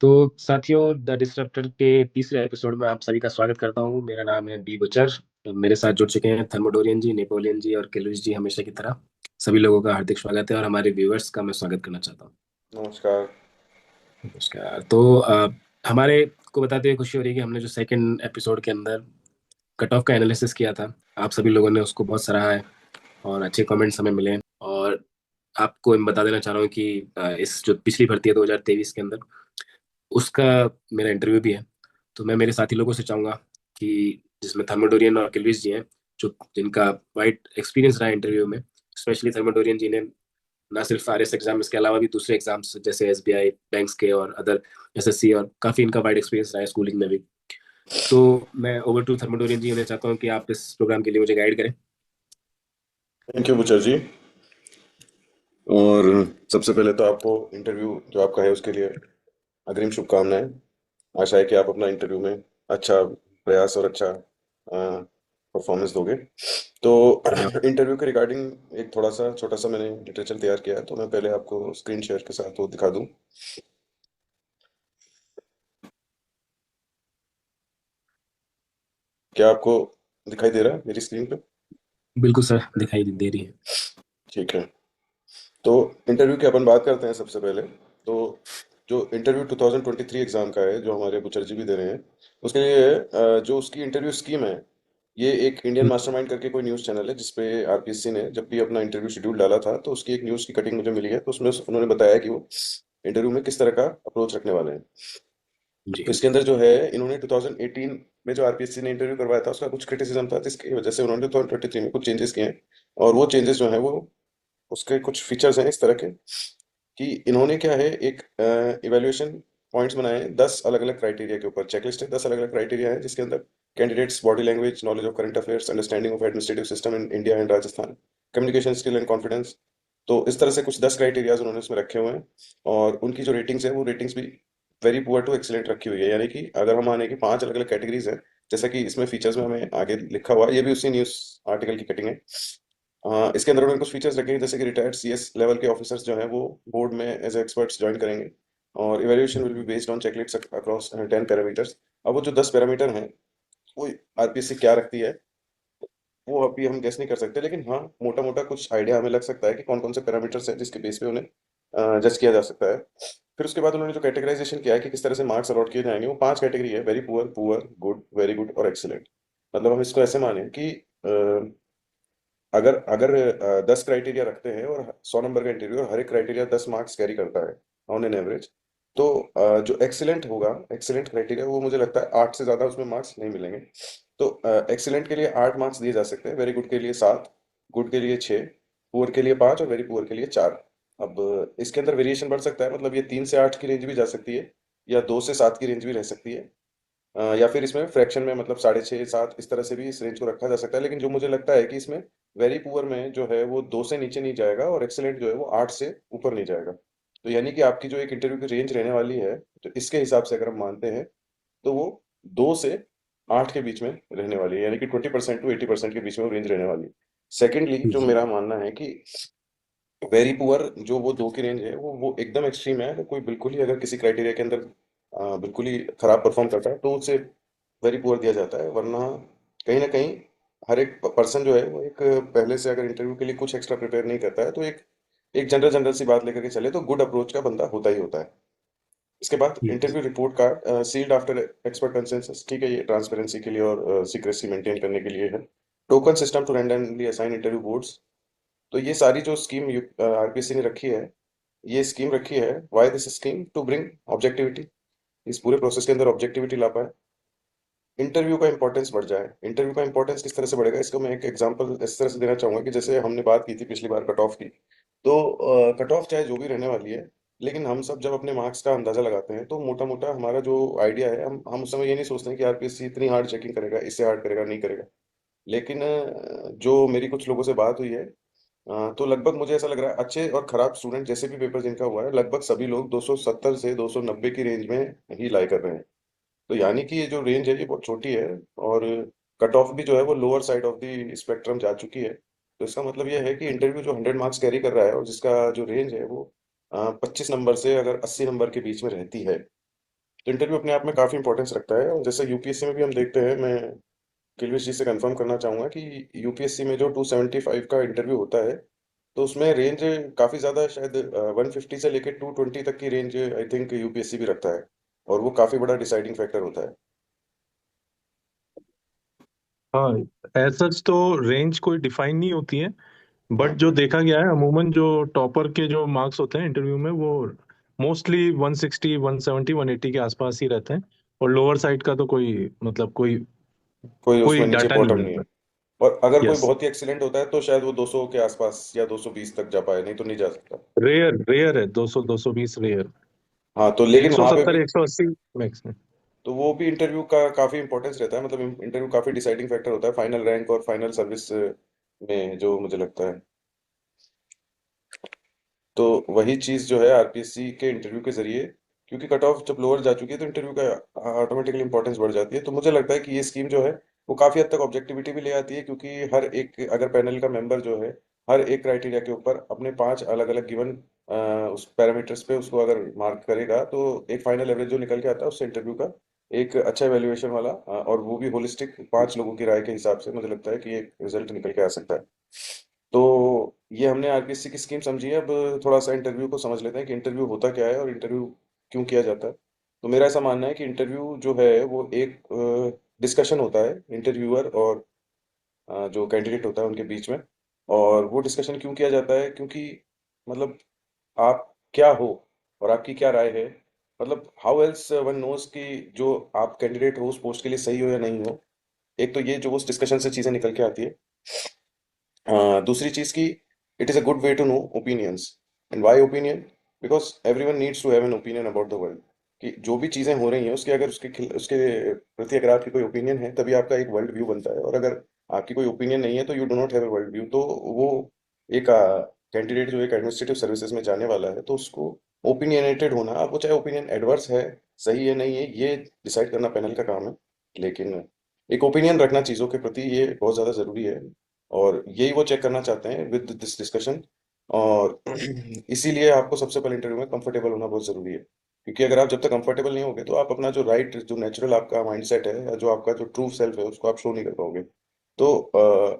तो साथियों, the disruptor के तीसरे एपिसोड में आप सभी का स्वागत करता हूँ। मेरा नाम है बी बुचर। मेरे साथ जुड़ चुके हैं थर्मोडोरियन जी, नेपोलियन जी और किलुइस जी। हमेशा की तरह सभी लोगों का हार्दिक स्वागत है और हमारे व्यूअर्स का मैं स्वागत करना चाहता हूँ। नमस्कार। नमस्कार। तो हमारे को बताते हुए खुशी हो रही है कि हमने जो सेकंड एपिसोड के अंदर कट ऑफ का एनालिसिस किया था, आप सभी लोगों ने उसको बहुत सराहा है और अच्छे कमेंट्स हमें मिले हैं। और आपको मैं बता देना चाह रहा हूँ कि इस जो पिछली भर्ती है 2023 के अंदर, उसका मेरा इंटरव्यू भी है। तो मैं मेरे साथी लोगों से चाहूंगा कि जिसमें थर्मोडोरियन और किलविस जी हैं, जो जिनका वाइड एक्सपीरियंस रहा है इंटरव्यू में, स्पेशली थर्मोडोरियन जी ने ना सिर्फ आरएस एग्जाम, इसके अलावा भी दूसरे एग्जाम्स जैसे एसबीआई बैंक्स के और अदर एसएससी, और काफी इनका वाइड एक्सपीरियंस रहा है स्कूलिंग में भी। तो मैं ओवर टू थर्मोडोरियन जी उन्हें चाहता हूँ कि आप इस प्रोग्राम के लिए मुझे गाइड करें। थैंक यू बुचर जी। और सबसे पहले तो आपको इंटरव्यू जो आपका है उसके लिए अग्रिम शुभकामनाएं। आशा है कि आप अपना इंटरव्यू में अच्छा प्रयास और अच्छा परफॉर्मेंस दोगे। तो धन्यवाद। इंटरव्यू के रिगार्डिंग एक थोड़ा सा छोटा सा मैंने लिटरेचर तैयार किया है, तो मैं पहले आपको स्क्रीन शेयर के साथ वो दिखा दूं। क्या आपको दिखाई दे रहा है मेरी स्क्रीन पे? बिल्कुल सर, दिखाई दे रही है। ठीक है। तो इंटरव्यू की अपन बात करते हैं सबसे पहले। तो जो इंटरव्यू 2023 एग्जाम का है, जो हमारे बुचर जी भी दे रहे हैं, उसके लिए जो उसकी इंटरव्यू स्कीम है, ये एक इंडियन मास्टरमाइंड करके कोई न्यूज़ चैनल है जिसपे आरपीएससी ने जब भी अपना इंटरव्यू शेड्यूल डाला था, तो उसकी एक न्यूज़ की कटिंग मुझे मिली है। तो उसमें उन्होंने बताया कि वो इंटरव्यू में किस तरह का अप्रोच रखने वाले हैं। जी। तो इसके अंदर जो है, इन्होंने 2018 में जो आरपीएससी ने इंटरव्यू करवाया था उसका कुछ क्रिटिसिज्म था, जिसकी वजह से उन्होंने 2023 में कुछ चेंजेस किए हैं। और वो चेंजेस जो है वो उसके कुछ फीचर्स हैं इस तरह के कि इन्होंने क्या है, एक इवेल्युएशन पॉइंट्स बनाए हैं 10 अलग अलग क्राइटेरिया के ऊपर। चेकलिस्ट है, 10 अलग अलग क्राइटेरिया है जिसके अंदर candidates body language, knowledge of current affairs, understanding of administrative system in India and Rajasthan, communication skill and confidence. तो इस तरह से कुछ 10 क्राइटेरियाज उन्होंने उसमें रखे हुए हैं। और उनकी जो रेटिंग्स है वो रेटिंग्स भी वेरी पुअर टू एक्सीलेंट रखी हुई है। यानी कि अगर हम माने कि 5 अलग अलग कैटेगरीज हैं, जैसा कि इसमें फीचर्स में हमें आगे लिखा हुआ है, ये भी उसी न्यूज़ आर्टिकल की कटिंग है। इसके अंदर उन्होंने कुछ फीचर्स रखे हैं, जैसे कि रिटायर्ड सीएस लेवल के ऑफिसर्स जो हैं वो बोर्ड में एज एक्सपर्ट्स ज्वाइन करेंगे। और evaluation will be based on checklist across 10 parameters. अब वो जो 10 पैरामीटर हैं, वो आरपीएससी क्या रखती है वो अभी हम गेस नहीं कर सकते, लेकिन हाँ, मोटा मोटा कुछ आइडिया हमें लग सकता है कि कौन कौन से पैरामीटर्स हैं जिसके बेस पे उन्हें जज किया जा सकता है। फिर उसके बाद उन्होंने जो कैटेगराइजेशन किया है कि किस तरह से मार्क्स अलॉट किए जाएंगे, वो 5 कैटेगरी है: very poor, poor, good, very good और एक्सीलेंट। मतलब हम इसको ऐसे माने कि अगर अगर 10 क्राइटेरिया रखते हैं और 100 नंबर का इंटरव्यू और हर एक क्राइटेरिया 10 मार्क्स कैरी करता है ऑन एन एवरेज, तो जो एक्सीलेंट होगा, एक्सीलेंट क्राइटेरिया, वो मुझे लगता है 8 से ज़्यादा उसमें मार्क्स नहीं मिलेंगे। तो एक्सीलेंट के लिए 8 मार्क्स दिए जा सकते हैं, वेरी गुड के लिए 7, गुड के लिए 6, पुअर के लिए 5 और वेरी पुअर के लिए 4। अब इसके अंदर वेरिएशन बढ़ सकता है, मतलब ये 3 से 8 की रेंज भी जा सकती है या 2 से 7 की रेंज भी रह सकती है। या फिर इसमें फ्रैक्शन में, मतलब 6.5 7 इस तरह से भी इस रेंज को रखा जा सकता है। लेकिन जो मुझे लगता है कि इसमें वेरी पुअर में जो है वो 2 से नीचे नहीं जाएगा और एक्सेलेंट जो है वो 8 से ऊपर नहीं जाएगा। तो यानी कि आपकी जो एक इंटरव्यू की रेंज रहने वाली है, तो इसके हिसाब से अगर हम मानते हैं, तो वो 2 से 8 के बीच में रहने वाली है, यानी कि 20% टू 80% के बीच में वो रेंज रहने वाली है। सेकेंडली, जो जी। मेरा मानना है कि वेरी पुअर जो वो 2 की रेंज है, वो एकदम एक्सट्रीम है। तो कोई बिल्कुल ही अगर किसी क्राइटेरिया के अंदर बिल्कुल ही खराब परफॉर्म करता है, तो उसे वेरी पुअर दिया जाता है। वरना कहीं ना कहीं हर एक पर्सन जो है वो एक पहले से अगर इंटरव्यू के लिए कुछ एक्स्ट्रा प्रिपेयर नहीं करता है, तो एक एक जनरल जनरल सी बात लेकर के चले तो गुड अप्रोच का बंदा होता ही होता है। इसके बाद जी। Interview report card sealed after expert consensus, ठीक है, ये ट्रांसपेरेंसी के लिए और सीक्रेसी मेंटेन करने के लिए है। Token system to randomly assign interview boards. तो ये सारी जो स्कीम आरपीएससी ने रखी है, ये स्कीम रखी है, why this scheme, to bring objectivity, इस पूरे प्रोसेस के अंदर ऑब्जेक्टिविटी ला पाए, इंटरव्यू का इंपॉर्टेंस बढ़ जाए। इंटरव्यू का इंपॉर्टेंस किस तरह से बढ़ेगा, इसको मैं एक एग्जांपल इस तरह से देना चाहूंगा कि जैसे हमने बात की थी पिछली बार कट ऑफ की। तो कट ऑफ चाहे जो भी रहने वाली है, लेकिन हम सब जब अपने मार्क्स का अंदाजा लगाते हैं, तो मोटा मोटा हमारा जो आइडिया है, हम उस समय ये नहीं सोचते हैं कि आरपीएससी इतनी हार्ड चेकिंग करेगा, इससे हार्ड करेगा, नहीं करेगा। लेकिन जो मेरी कुछ लोगों से बात हुई है, तो लगभग मुझे ऐसा लग रहा है अच्छे और खराब स्टूडेंट जैसे भी पेपर जिनका हुआ है, लगभग सभी लोग 270 से 290 की रेंज में ही लाई कर रहे हैं। तो यानी कि ये जो रेंज है ये बहुत छोटी है। और कट ऑफ भी जो है वो lower side of the spectrum जा चुकी है। तो इसका मतलब ये है कि इंटरव्यू जो 100 मार्क्स कैरी कर रहा है और जिसका जो रेंज है वो 25 नंबर से अगर 80 नंबर के बीच में रहती है, तो इंटरव्यू अपने आप में काफ़ी इंपॉर्टेंस रखता है। और जैसे यूपीएससी में भी हम देखते हैं, मैं किलविश जी से कंफर्म करना चाहूँगा कि यूपीएससी में जो 275 का इंटरव्यू होता है, तो उसमें रेंज काफ़ी ज़्यादा, शायद 150 से लेकर 220 तक की रेंज आई थिंक यूपीएससी भी रखता है। और वो काफ़ी बड़ा डिसाइडिंग फैक्टर होता है। हाँ, एज सच तो रेंज कोई डिफाइन नहीं होती है, बट हाँ, जो देखा गया है अमूमन जो टॉपर के जो मार्क्स होते हैं इंटरव्यू में वो मोस्टली 160 170 180 के आसपास ही रहते हैं। और लोअर साइड का तो कोई मतलब कोई कोई कोई उसमें नीचे डाटा नहीं बॉटम नहीं मिलता। है। और अगर कोई यस। बहुत ही एक्सीलेंट होता है तो शायद वो 200 के आसपास या 220 तक जा पाए, नहीं तो नहीं जा सकता। रेयर रेयर है, 200 220 रेयर। हाँ, तो लेकिन वहां पे 170 भी, 180 मैक्स में। तो वो भी इंटरव्यू का काफी इंपॉर्टेंस रहता है, मतलब इंटरव्यू काफी डिसाइडिंग फैक्टर होता है फाइनल रैंक और फाइनल सर्विस में, जो मुझे लगता है। तो वही चीज जो है आरपीएससी के इंटरव्यू के जरिए, क्योंकि कट ऑफ जब लोअर जा चुकी है तो इंटरव्यू का ऑटोमेटिकली इंपॉर्टेंस बढ़ जाती है। तो मुझे लगता है कि ये स्कीम जो है वो काफी हद तक ऑब्जेक्टिविटी भी ले आती है, क्योंकि हर एक, अगर पैनल का मेंबर जो है हर एक क्राइटेरिया के ऊपर अपने 5 अलग अलग गिवन उस पैरामीटर्स पे उसको अगर मार्क करेगा, तो एक फाइनल एवरेज जो निकल के आता है उससे इंटरव्यू का एक अच्छा एवेल्युएशन वाला, और वो भी होलिस्टिक 5 लोगों की राय के हिसाब से, मुझे लगता है कि एक रिजल्ट निकल के आ सकता है। तो ये हमने आरपीएससी की स्कीम समझी है। अब थोड़ा सा इंटरव्यू को समझ लेते हैं कि इंटरव्यू होता क्या है और इंटरव्यू क्यों किया जाता है। तो मेरा ऐसा मानना है कि इंटरव्यू जो है वो एक डिस्कशन होता है इंटरव्यूअर और जो कैंडिडेट होता है उनके बीच में। और वो डिस्कशन क्यों किया जाता है, क्योंकि मतलब आप क्या हो और आपकी क्या राय है, मतलब हाउ एल्स वन नोज कि जो आप कैंडिडेट हो उस पोस्ट के लिए सही हो या नहीं हो। एक तो ये जो उस डिस्कशन से चीज़ें निकल के आती है। दूसरी चीज की, it is a good way to know opinions. And why opinion? Because everyone needs to have an opinion about the world. कि जो भी चीजें हो रही हैं उसके, अगर उसके प्रति अगर आपकी कोई ओपिनियन है, तभी आपका एक वर्ल्ड व्यू बनता है। और अगर आपकी कोई ओपिनियन नहीं है तो you do not have a world view. तो वो एक कैंडिडेट जो एक एडमिनिस्ट्रेटिव सर्विसेज में जाने वाला है, तो उसको ओपिनियनेटेड होना, अब वो चाहे ओपिनियन एडवर्स है, सही है नहीं है, ये डिसाइड करना पैनल का काम है। लेकिन एक ओपिनियन रखना चीज़ों के प्रति ये बहुत ज़्यादा ज़रूरी है। और यही वो चेक करना चाहते हैं विद दिस डिस्कशन। और इसीलिए आपको सबसे पहले इंटरव्यू में कंफर्टेबल होना बहुत ज़रूरी है, क्योंकि अगर आप जब तक कंफर्टेबल नहीं होगे तो आप अपना जो राइट, जो नेचुरल आपका माइंडसेट है, या जो आपका जो ट्रू सेल्फ है, उसको आप शो नहीं कर पाओगे। तो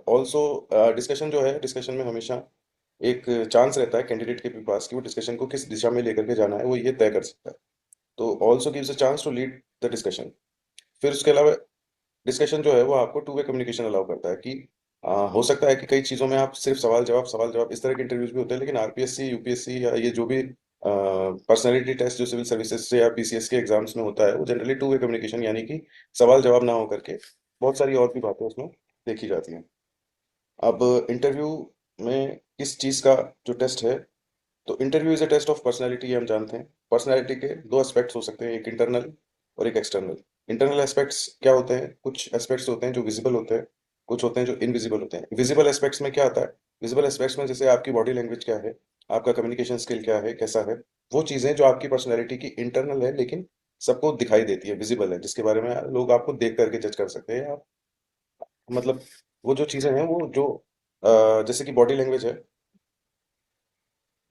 ऑल्सो डिस्कशन जो है, डिस्कशन में हमेशा एक चांस रहता है कैंडिडेट के भी पास कि वो डिस्कशन को किस दिशा में लेकर के जाना है, वो ये तय कर सकता है। तो also gives a chance to lead the discussion. फिर उसके अलावा डिस्कशन जो है वो आपको टू वे कम्युनिकेशन अलाउ करता है कि हो सकता है कि कई चीज़ों में आप सिर्फ सवाल जवाब इस तरह के इंटरव्यूज भी होते हैं, लेकिन आरपीएससी यूपीएससी या ये जो भी पर्सनैलिटी टेस्ट जो सिविल सर्विसेज से या पीसीएस के एग्जाम्स में होता है, वो जनरली टू वे कम्युनिकेशन, यानी कि सवाल जवाब ना हो करके बहुत सारी और भी बातें उसमें देखी जाती हैं। अब इंटरव्यू में किस चीज़ का जो टेस्ट है, तो interview is a test of personality, ये हम जानते हैं। पर्सनैलिटी के दो एस्पेक्ट्स हो सकते हैं, एक इंटरनल और एक एक्सटर्नल। इंटरनल एस्पेक्ट्स क्या होते हैं? कुछ एस्पेक्ट्स होते हैं जो विजिबल होते हैं, कुछ होते हैं जो इनविजिबल होते हैं। विजिबल एस्पेक्ट्स में क्या आता है? विजिबल एस्पेक्ट्स में जैसे आपकी बॉडी लैंग्वेज क्या है, आपका कम्युनिकेशन स्किल क्या है, कैसा है, वो चीज़ें जो आपकी पर्सनैलिटी की इंटरनल है, लेकिन सबको दिखाई देती है, विजिबल है, जिसके बारे में लोग आपको देख करके जज कर सकते हैं। आप मतलब वो जो चीज़ें हैं, वो जो जैसे कि बॉडी लैंग्वेज है।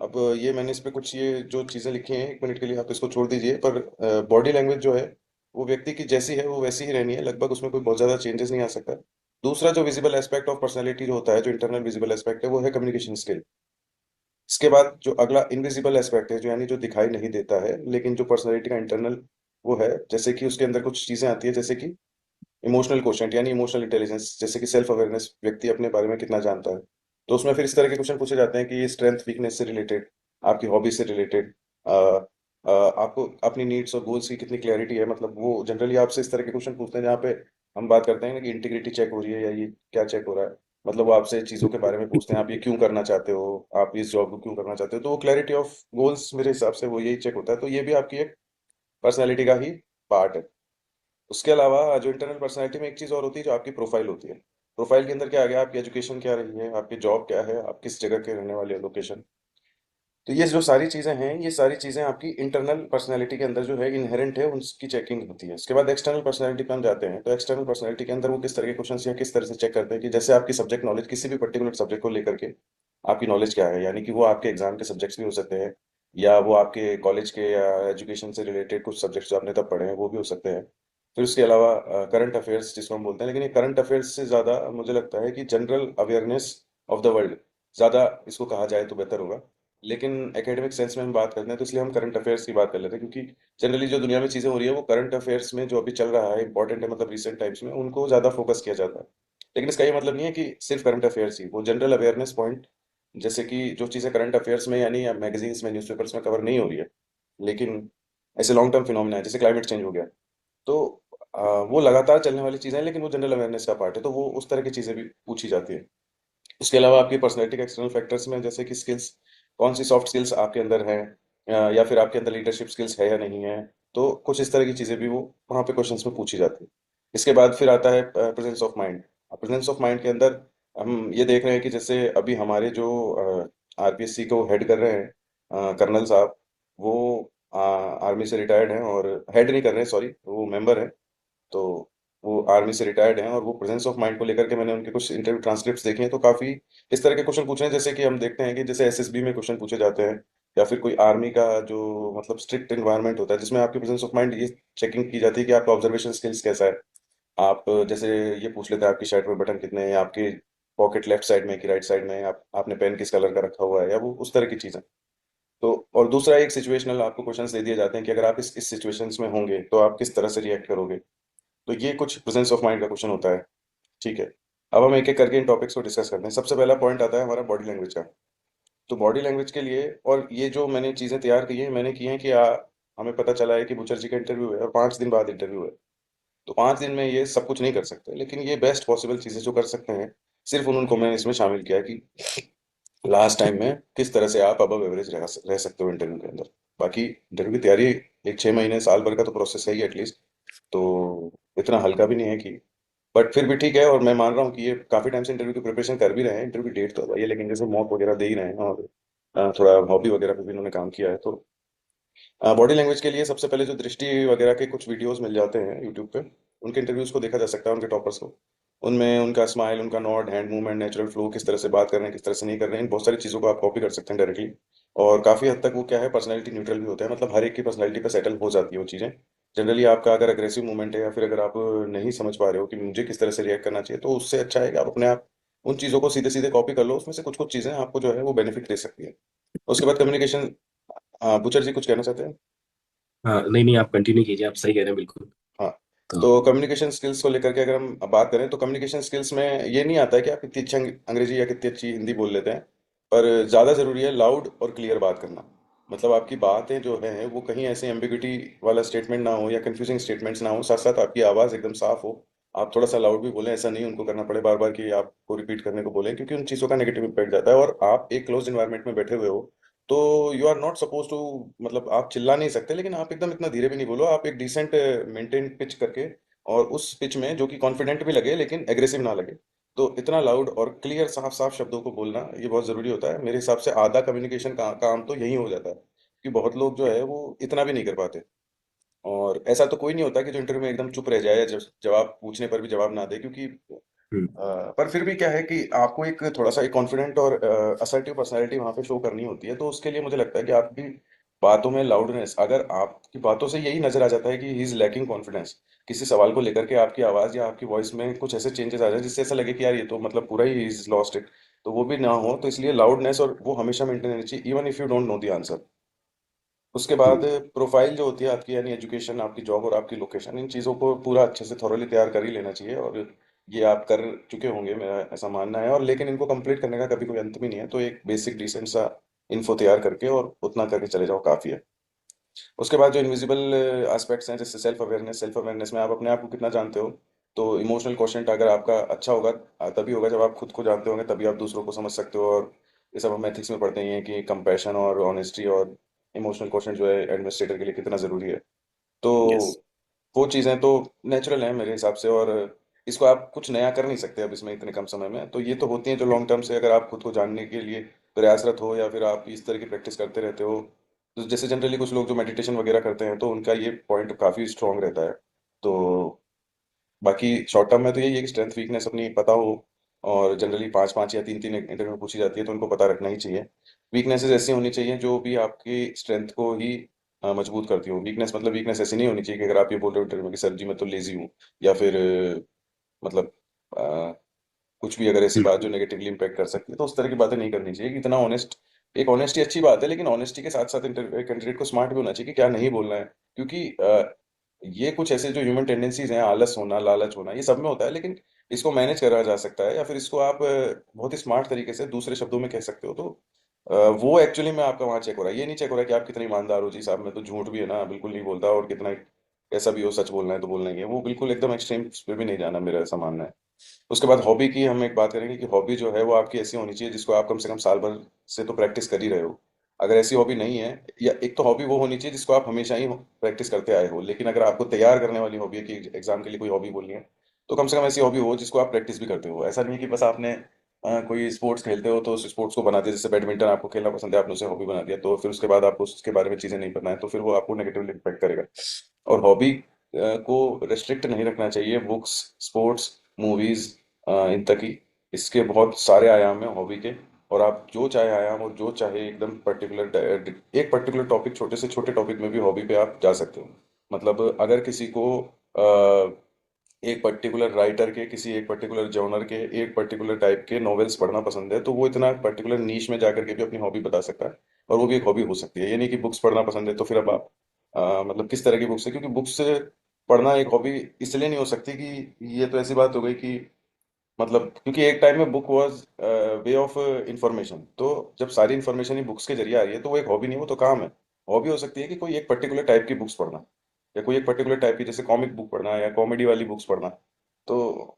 अब ये मैंने इस पे कुछ ये जो चीज़ें लिखी हैं, 1 मिनट के लिए आप इसको छोड़ दीजिए, पर बॉडी लैंग्वेज जो है वो व्यक्ति की जैसी है वो वैसी ही रहनी है लगभग, उसमें कोई बहुत ज़्यादा चेंजेस नहीं आ सकता। दूसरा जो विजिबल एस्पेक्ट ऑफ पर्सनैलिटी जो होता है, जो इंटरनल विजिबल एस्पेक्ट है, वो है कम्युनिकेशन स्किल। इसके बाद जो अगला इनविजिबल एस्पेक्ट है, जो यानी जो दिखाई नहीं देता है, लेकिन जो पर्सनैलिटी का इंटरनल वो है, जैसे कि उसके अंदर कुछ चीज़ें आती है, जैसे कि इमोशनल क्वोशंट यानी इमोशनल इंटेलिजेंस, जैसे कि सेल्फ अवेयरनेस, व्यक्ति अपने बारे में कितना जानता है। तो उसमें फिर इस तरह के क्वेश्चन पूछे जाते हैं कि ये स्ट्रेंथ वीकनेस से रिलेटेड, आपकी हॉबी से रिलेटेड, आपको अपनी नीड्स और गोल्स की कितनी क्लैरिटी है। मतलब वो जनरली आपसे इस तरह के क्वेश्चन पूछते हैं जहाँ पे हम बात करते हैं ना कि इंटीग्रिटी चेक हो रही है या ये क्या चेक हो रहा है। मतलब वो आपसे चीज़ों के बारे में पूछते हैं, आप ये क्यों करना चाहते हो, आप इस जॉब को क्यों करना चाहते हो। तो वो क्लैरिटी ऑफ गोल्स, मेरे हिसाब से वो यही चेक होता है। तो ये भी आपकी एक पर्सनैलिटी का ही पार्ट है। उसके अलावा जो इंटरनल पर्सनैलिटी में एक चीज़ और होती है, जो आपकी प्रोफाइल होती है। प्रोफाइल के अंदर क्या आ गया? आपकी एजुकेशन क्या रही है, आपकी जॉब क्या है, आप किस जगह के रहने वाले हो, लोकेशन। तो ये जो सारी चीज़ें हैं, ये सारी चीज़ें आपकी इंटरनल पर्सनैलिटी के अंदर जो है इनहेरेंट है, उनकी चेकिंग होती है। उसके बाद एक्सटर्नल पर्सनैलिटी पे हम जाते हैं। तो एक्सटर्नल पर्सनैलिटी के अंदर वो किस तरह के क्वेश्चन या किस तरह से चेक करते हैं कि जैसे आपकी सब्जेक्ट नॉलेज, किसी भी पर्टिकुलर सब्जेक्ट को लेकर के आपकी नॉलेज क्या है, यानी कि वो आपके एग्जाम के सब्जेक्ट्स भी हो सकते हैं, या वो आपके कॉलेज के या एजुकेशन से रिलेटेड कुछ सब्जेक्ट्स जो आपने तब पढ़े हैं वो भी हो सकते हैं। फिर उसके अलावा करंट अफेयर्स जिसको हम बोलते हैं, लेकिन ये करंट अफेयर्स से ज़्यादा मुझे लगता है कि general awareness of the world ज़्यादा इसको कहा जाए तो बेहतर होगा। लेकिन एकेडमिक सेंस में हम बात करते हैं तो इसलिए हम करंट अफेयर्स की बात कर लेते हैं, क्योंकि जनरली जो दुनिया में चीज़ें हो रही है वो करंट अफेयर्स में जो अभी चल रहा है इंपॉर्टेंट है, मतलब रिसेंट टाइम्स में उनको ज़्यादा फोकस किया जाता है। लेकिन इसका ये मतलब नहीं है कि सिर्फ करंट अफेयर्स ही, वो जनरल अवेयरनेस पॉइंट, जैसे कि जो चीज़ें करंट अफेयर्स में यानी या मैगजीन्स में न्यूज़पेपर्स में कवर नहीं हो रही है, लेकिन ऐसे लॉन्ग टर्म फिनोमिना है जैसे क्लाइमेट चेंज हो गया, तो वो लगातार चलने वाली चीज़ें हैं, लेकिन वो जनरल अवेयरनेस का पार्ट है, तो वो उस तरह की चीज़ें भी पूछी जाती है। उसके अलावा आपकी पर्सनैलिटी के एक्सटर्नल फैक्टर्स में जैसे कि स्किल्स, कौन सी सॉफ्ट स्किल्स आपके अंदर है, या फिर आपके अंदर लीडरशिप स्किल्स है या नहीं है, तो कुछ इस तरह की चीज़ें भी वो वहाँ पे क्वेश्चंस में पूछी जाती है। इसके बाद फिर आता है presence of mind. Presence of mind के अंदर हम ये देख रहे हैं कि जैसे अभी हमारे जो आरपीएससी को हेड कर रहे हैं कर्नल साहब, वो आर्मी से रिटायर्ड हैं, और हेड नहीं कर रहे हैं, सॉरी, वो मेंबर हैं। तो वो आर्मी से रिटायर्ड हैं, और वो प्रेजेंस ऑफ माइंड को लेकर के मैंने उनके कुछ इंटरव्यू ट्रांसक्रिप्ट्स देखे हैं, तो काफ़ी इस तरह के क्वेश्चन पूछ रहे हैं, जैसे कि हम देखते हैं कि जैसे एसएसबी में क्वेश्चन पूछे जाते हैं, या फिर कोई आर्मी का जो मतलब स्ट्रिक्ट एनवायरनमेंट होता है जिसमें आपकी प्रेजेंस ऑफ माइंड ये चेकिंग की जाती है कि आपका ऑब्जर्वेशन स्किल्स कैसा है। आप जैसे ये पूछ लेते हैं आपकी शर्ट में बटन कितने हैं, आपकी पॉकेट लेफ्ट साइड में है कि राइट साइड में है, आपने पेन किस कलर का रखा हुआ है, या वो उस तरह की चीज़ें। तो और दूसरा एक सिचुएशनल आपको क्वेश्चंस दे दिए जाते हैं कि अगर आप इस सिचुएशंस में होंगे तो आप किस तरह से रिएक्ट करोगे। तो ये कुछ प्रेजेंस ऑफ माइंड का क्वेश्चन होता है। ठीक है, अब हम एक एक करके इन टॉपिक्स को डिस्कस करते हैं। सबसे पहला पॉइंट आता है हमारा बॉडी लैंग्वेज का। तो बॉडी लैंग्वेज के लिए, और ये जो मैंने चीज़ें तैयार की हैं मैंने की हैं कि हमें पता चला है कि बुचर जी का इंटरव्यू है और 5 दिन बाद इंटरव्यू है। तो 5 दिन में ये सब कुछ नहीं कर सकते, लेकिन ये बेस्ट पॉसिबल चीज़ें जो कर सकते हैं, सिर्फ उनको मैंने इसमें शामिल किया है कि लास्ट टाइम में किस तरह से आप अबव एवरेज रह सकते हो इंटरव्यू के अंदर। बाकी इंटरव्यू की तैयारी एक 6 महीने साल भर का तो प्रोसेस है ही एटलीस्ट, तो इतना हल्का भी नहीं है कि, बट फिर भी ठीक है। और मैं मान रहा हूँ कि ये काफ़ी टाइम से इंटरव्यू की प्रिपरेशन कर भी रहे हैं, इंटरव्यू डेट तो है, लेकिन जैसे मॉक वगैरह दे ही रहे हैं, और थोड़ा हॉबी वगैरह पे भी इन्होंने काम किया है। तो बॉडी लैंग्वेज के लिए सबसे पहले जो दृष्टि वगैरह के कुछ वीडियोस मिल जाते हैं यूट्यूब पे, उनके इंटरव्यूज को देखा जा सकता है, उनके टॉपर्स को। उनमें उनका स्माइल, उनका nod, hand movement, natural flow, किस तरह से बात कर रहे हैं, किस तरह से नहीं कर रहे हैं, इन बहुत सारी चीज़ों को आप कॉपी कर सकते हैं डायरेक्टली। और काफ़ी हद तक वो क्या है, पर्सनैलिटी न्यूट्रल भी होता है, मतलब हर एक की पर्सनैलिटी पे सेटल हो जाती है वो चीज़ें। जनरली आपका अगर अग्रेसिव मूवमेंट है, या फिर अगर आप नहीं समझ पा रहे हो कि मुझे किस तरह से रिएक्ट करना चाहिए, तो उससे अच्छा है कि आप अपने आप उन चीज़ों को सीधे सीधे कॉपी कर लो, उसमें से कुछ कुछ चीज़ें आपको जो है वो बेनिफिट दे सकती है। उसके बाद कम्युनिकेशन। बुचर जी कुछ कहना चाहते हैं? हाँ, नहीं नहीं, आप कंटिन्यू कीजिए, आप सही कह रहे हैं बिल्कुल। हाँ। तो तो कम्युनिकेशन स्किल्स को लेकर के अगर हम बात करें, तो कम्युनिकेशन स्किल्स में ये नहीं आता है कि आप कितनी अच्छी अंग्रेजी या कितनी अच्छी हिंदी बोल लेते हैं, पर ज़्यादा ज़रूरी है लाउड और क्लियर बात करना। मतलब आपकी बातें जो हैं वो कहीं ऐसे एम्बिग्यूटी वाला स्टेटमेंट ना हो, या कंफ्यूजिंग स्टेटमेंट्स ना हो, साथ साथ आपकी आवाज़ एकदम साफ हो। आप थोड़ा सा लाउड भी बोलें, ऐसा नहीं उनको करना पड़े बार बार कि आपको रिपीट करने को बोलें, क्योंकि उन चीज़ों का नेगेटिव इम्पैक्ट जाता है। और आप एक क्लोज इन्वायरमेंट में बैठे हुए हो, तो you are not suppose to, मतलब आप चिल्ला नहीं सकते, लेकिन आप एकदम इतना धीरे भी नहीं बोलो, आप एक डिसेंट मेंटेन पिच करके, और उस पिच में जो कि कॉन्फिडेंट भी लगे लेकिन एग्रेसिव ना लगे, तो इतना लाउड और क्लियर साफ साफ शब्दों को बोलना ये बहुत ज़रूरी होता है। मेरे हिसाब से आधा कम्युनिकेशन का काम तो यही हो जाता है, कि बहुत लोग जो है वो इतना भी नहीं कर पाते। और ऐसा तो कोई नहीं होता कि जो इंटरव्यू में एकदम चुप रह जाए, या जवाब पूछने पर भी जवाब ना दे, क्योंकि हम्म, पर फिर भी क्या है कि आपको एक थोड़ा सा एक कॉन्फिडेंट और असर्टिव पर्सनैलिटी वहाँ पे शो करनी होती है, तो उसके लिए मुझे लगता है कि आपकी बातों में लाउडनेस, अगर आपकी बातों से यही नजर आ जाता है कि ही इज लैकिंग कॉन्फिडेंस, किसी सवाल को लेकर के आपकी आवाज़ या आपकी वॉइस में कुछ ऐसे चेंजेस आ जाए जिससे ऐसा लगे कि यार ये तो मतलब पूरा ही इज लॉस्ट इट, तो वो भी ना हो, तो इसलिए लाउडनेस और वो हमेशा मेंटेन रहनी चाहिए, even if you don't know the answer. उसके बाद हम्म, प्रोफाइल जो होती है आपकी, यानी एजुकेशन, आपकी जॉब और आपकी लोकेशन, इन चीज़ों को पूरा अच्छे से थॉरोली तैयार कर ही लेना चाहिए, और ये आप कर चुके होंगे मेरा ऐसा मानना है। और लेकिन इनको कंप्लीट करने का कभी कोई अंत भी नहीं है, तो एक बेसिक डिसेंट सा इन्फो तैयार करके और उतना करके चले जाओ, काफ़ी है। उसके बाद जो इनविजिबल एस्पेक्ट्स हैं, जैसे सेल्फ अवेयरनेस में आप अपने आप को कितना जानते हो। तो इमोशनल क्वेश्चन अगर आपका अच्छा होगा, तभी होगा जब आप खुद को जानते होंगे, तभी आप दूसरों को समझ सकते हो। और ये सब हम एथिक्स में पढ़ते ही हैं कि कंपैशन और ऑनेस्टी और इमोशनल क्वेश्चन जो है एडमिनिस्ट्रेटर के लिए कितना ज़रूरी है। तो यस। वो चीज़ें तो नेचुरल हैं मेरे हिसाब से, और इसको आप कुछ नया कर नहीं सकते अब इसमें इतने कम समय में। तो ये तो होती हैं जो लॉन्ग टर्म से, अगर आप खुद को जानने के लिए प्रयासरत हो, या फिर आप इस तरह की प्रैक्टिस करते रहते हो, तो जैसे जनरली कुछ लोग जो मेडिटेशन वगैरह करते हैं, तो उनका ये पॉइंट काफ़ी स्ट्रांग रहता है। तो बाकी शॉर्ट टर्म में तो यही है कि स्ट्रेंथ वीकनेस अपनी पता हो, और जनरली 5-5 या 3-3 इंटरव्यू में पूछी जाती है, तो उनको पता रखना ही चाहिए। वीकनेसेस ऐसी होनी चाहिए जो भी आपकी स्ट्रेंथ को ही मजबूत करती हो। वीकनेस मतलब वीकनेस ऐसी नहीं होनी चाहिए कि अगर आप ये बोल रहे हो इंटरव्यू में कि सर जी मैं तो लेजी हूँ, या फिर मतलब अ, कुछ भी अगर ऐसी बात जो नेगेटिवली इम्पैक्ट कर सकती है, तो उस तरह की बातें नहीं करनी चाहिए। कि इतना ऑनेस्ट, एक ऑनेस्टी अच्छी बात है, लेकिन ऑनेस्टी के साथ साथ कैंडिडेट को स्मार्ट भी होना चाहिए कि क्या नहीं बोलना है। क्योंकि ये कुछ ऐसे जो ह्यूमन टेंडेंसीज हैं, आलस होना, लालच होना, ये सब में होता है, लेकिन इसको मैनेज करा जा सकता है, या फिर इसको आप बहुत ही स्मार्ट तरीके से दूसरे शब्दों में कह सकते हो। तो वो एक्चुअली में आपका वहाँ चेक हो रहा है। ये नहीं चेक हो रहा है कि आप कितने ईमानदार हो, जी साहब मैं तो झूठ भी है ना बिल्कुल नहीं बोलता, और कितना कैसा भी हो सच बोलना है तो बोलना ही है, वो बिल्कुल एकदम एक्सट्रीम पे भी नहीं जाना, मेरा ऐसा मानना है। उसके बाद हॉबी की हम एक बात करेंगे कि हॉबी जो है वो आपकी ऐसी होनी चाहिए जिसको आप कम से कम साल भर से तो प्रैक्टिस कर ही रहे हो। अगर ऐसी हॉबी नहीं है, या एक तो हॉबी वो होनी चाहिए जिसको आप हमेशा ही प्रैक्टिस करते आए हो, लेकिन अगर आपको तैयार करने वाली हॉबी है कि एग्जाम के लिए कोई हॉबी बोलनी है, तो कम से कम ऐसी हॉबी हो जिसको आप प्रैक्टिस भी करते हो। ऐसा नहीं है कि बस आपने कोई स्पोर्ट्स खेलते हो तो उस स्पोर्ट्स को बना दिया, जैसे बैडमिंटन आपको खेलना पसंद है, आपने उसे हॉबी बना दिया, तो फिर उसके बाद आपको उसके बारे में चीज़ें नहीं पता है, तो फिर वो आपको नेगेटिवली इम्पैक्ट करेगा। और हॉबी को रेस्ट्रिक्ट नहीं रखना चाहिए बुक्स, स्पोर्ट्स, मूवीज, इन तक ही। इसके बहुत सारे आयाम हैं हॉबी के, और आप जो चाहे आयाम और जो चाहे एकदम पर्टिकुलर, एक पर्टिकुलर टॉपिक, छोटे से छोटे टॉपिक में भी हॉबी पे आप जा सकते हो। मतलब अगर किसी को एक पर्टिकुलर राइटर के, किसी एक पर्टिकुलर जॉनर के, एक पर्टिकुलर टाइप के नॉवेल्स पढ़ना पसंद है, तो वो इतना पर्टिकुलर नीश में जाकर के भी अपनी हॉबी बता सकता है, और वो भी एक हॉबी हो सकती है। ये नहीं कि बुक्स पढ़ना पसंद है तो फिर अब आप मतलब किस तरह की बुक्स है, क्योंकि बुक्स से पढ़ना एक हॉबी इसलिए नहीं हो सकती कि ये तो ऐसी बात हो गई कि मतलब, क्योंकि एक टाइम में book was way of information, तो जब सारी इंफॉर्मेशन ही बुक्स के जरिए आ रही है तो वो एक हॉबी नहीं, वो तो काम है। हॉबी हो सकती है कि कोई एक पर्टिकुलर टाइप की बुक्स पढ़ना, या कोई एक पर्टिकुलर टाइप की जैसे कॉमिक बुक पढ़ना या कॉमेडी वाली बुक्स पढ़ना, तो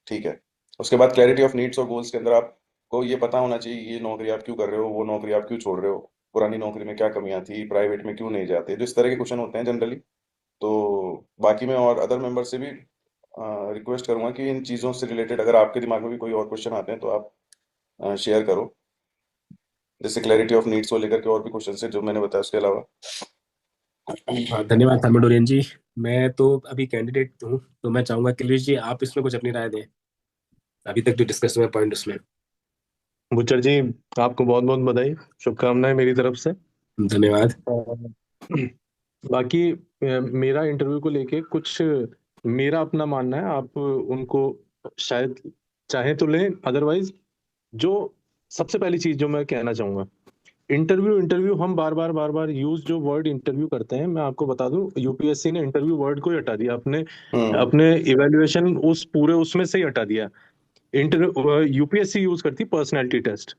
ठीक है। उसके बाद क्लैरिटी ऑफ नीड्स और गोल्स के अंदर आपको ये पता होना चाहिए ये नौकरी आप क्यों कर रहे हो, वो नौकरी आप क्यों छोड़ रहे हो, पुरानी नौकरी में क्या कमियां थी, प्राइवेट में क्यों नहीं जाते, जो इस तरह के क्वेश्चन होते हैं जनरली। तो बाकी मैं और अदर मेंबर से भी रिक्वेस्ट करूंगा कि इन चीज़ों से रिलेटेड अगर आपके दिमाग में भी कोई और क्वेश्चन आते हैं तो आप शेयर करो, जैसे क्लैरिटी ऑफ नीड्स को लेकर के और भी क्वेश्चन है जो मैंने बताया उसके अलावा। धन्यवाद थर्मोडोरियन जी। मैं तो अभी कैंडिडेट हूँ, तो मैं चाहूंगा कृष जी आप इसमें कुछ अपनी राय दें, अभी तक जो डिस्कस हुआ पॉइंट उसमें। बुचर जी, आपको बहुत बहुत बधाई, शुभकामनाएं मेरी तरफ से। धन्यवाद। और बाकी मेरा इंटरव्यू को लेके कुछ मेरा अपना मानना है, आप उनको शायद चाहे तो लें, अदरवाइज जो सबसे पहली चीज जो मैं कहना चाहूंगा, इंटरव्यू इंटरव्यू हम बार बार यूज जो वर्ड इंटरव्यू करते हैं, मैं आपको बता दूं यूपीएससी ने इंटरव्यू वर्ड को ही हटा दिया, अपने हम्म। अपने इवेल्युएशन उस पूरे उसमें से ही हटा दिया। इंटरव्यू यूपीएससी यूज करती पर्सनैलिटी टेस्ट,